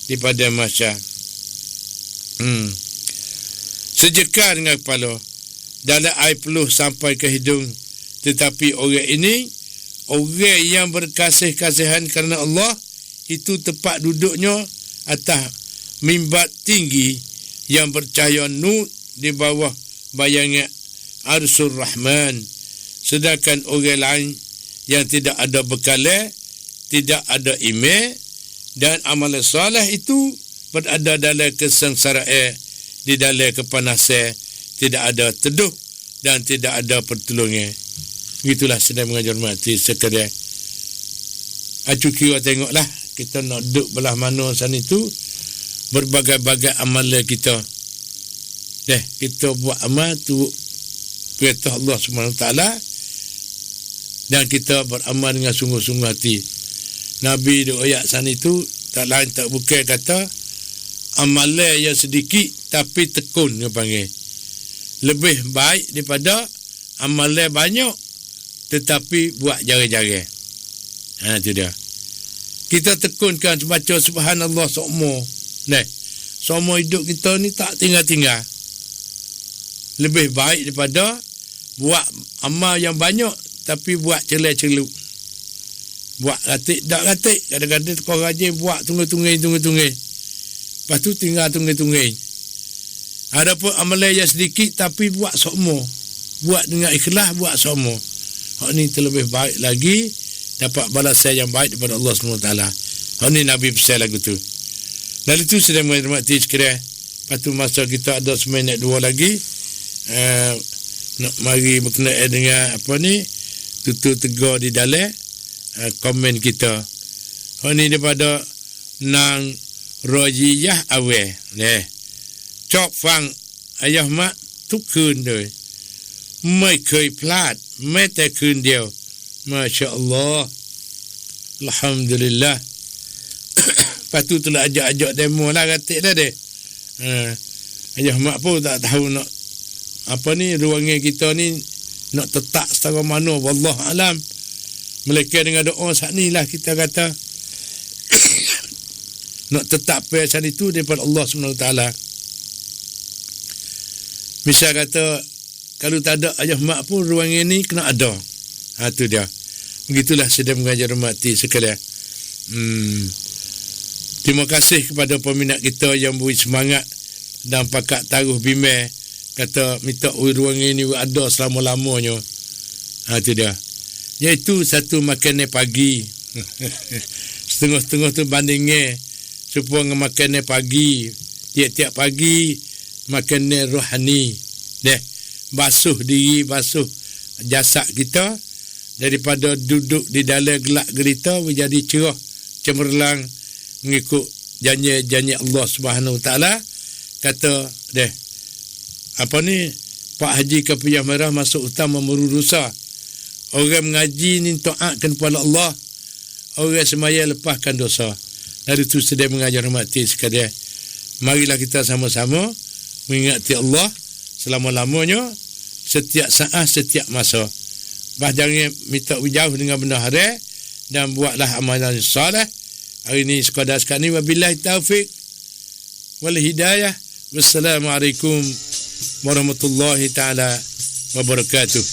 Di pada mahsyar. Sejekar dengan kepala, dalam air peluh sampai ke hidung. Tetapi orang ini, orang yang berkasih-kasihan kerana Allah, itu tepat duduknya atas mimbar tinggi yang bercahaya nur di bawah bayangan Arsyur Rahman. Sedangkan orang lain yang tidak ada bekalan, tidak ada iman dan amalan soleh itu berada dalam kesengsaraan, di dalam kepanasan, tidak ada teduh dan tidak ada pertolongan. Itulah sedang mengajar mati sekadar. Acu kira tengoklah kita nak duduk belah mana sana itu, berbagai-bagai amalan kita. Kita buat amal tu perintah Allah SWT, dan kita beramal dengan sungguh-sungguh hati. Nabi di ayat sana itu tak lain tak bukan kata amalan yang sedikit tapi tekun, dia panggil. Lebih baik daripada amalan banyak tetapi buat jarang-jarang. Itu dia. Kita tekunkan baca subhanallah seumur. Seumur hidup kita ni tak tinggal-tinggal. Lebih baik daripada buat amal yang banyak tapi buat celak-celuk. Buat ratik, tak ratik. Kadang-kadang kau rajin buat tunggu-tunggu. Lepas tu tinggal tunggu-tunggu. Ada pun amalan yang sedikit tapi buat seumur. Buat dengan ikhlas, buat seumur. Hak ni terlebih baik lagi, dapat balasan yang baik daripada Allah SWT. Hak ni Nabi pesan lagu tu. Lalu tu sedang menghormati sekalian. Lepas tu masa kita ada seminit 2 lagi, nak mari berkenaan dengan apa ni, tutur tegur di dalam komen kita. Hak ni daripada Nang Rojiyah Aweh. Chok fang ayah mak tu kun doi. ไม่เคยพลาดแม้แต่คืนเดียวมาชาอัลลอฮ์อัลฮัมดุลิลลาห์ Lepas tu telah ajak-ajak demo lah katik dah deh. Ayah mak pun tak tahu nak apa ni, ruangan kita ni nak tetap setara mana, wallah alam. Mereka dengan doa saat ni lah kita kata nak tetap pesan itu daripada Allah SWT. Misal kata kalau tak ada ayah mak pun ruangan ni kena ada. Itu dia. Begitulah sedang mengajar mati sekalian. Terima kasih kepada peminat kita yang beri semangat dan pakat taruh bimbang, kata minta ruangan ni ada selama-lamanya. Itu dia. Iaitu satu makanan pagi. Setengah-setengah tu bandingnya supaya makanan pagi. Tiap-tiap pagi makanan rohani. Basuh diri, basuh jasad kita, daripada duduk di dalam gelap gelita menjadi cerah cemerlang mengikut janji-janji Allah Subhanahu Taala. Kata apa ni, Pak Haji Kapiyah Merah masuk utama merurusa. Orang mengaji ni taatkan kepada Allah, orang semaya lepaskan dosa. Dari itu sedang mengajar mati sekalian. Marilah kita sama-sama mengingati Allah selama-lamanya, setiap saat, setiap masa. Jangan minta jauh dengan benda haram dan buatlah amalan soleh. Hari ini sekadar sekarang ni, wabillahi taufik wal hidayah. Wassalamualaikum warahmatullahi taala wabarakatuh.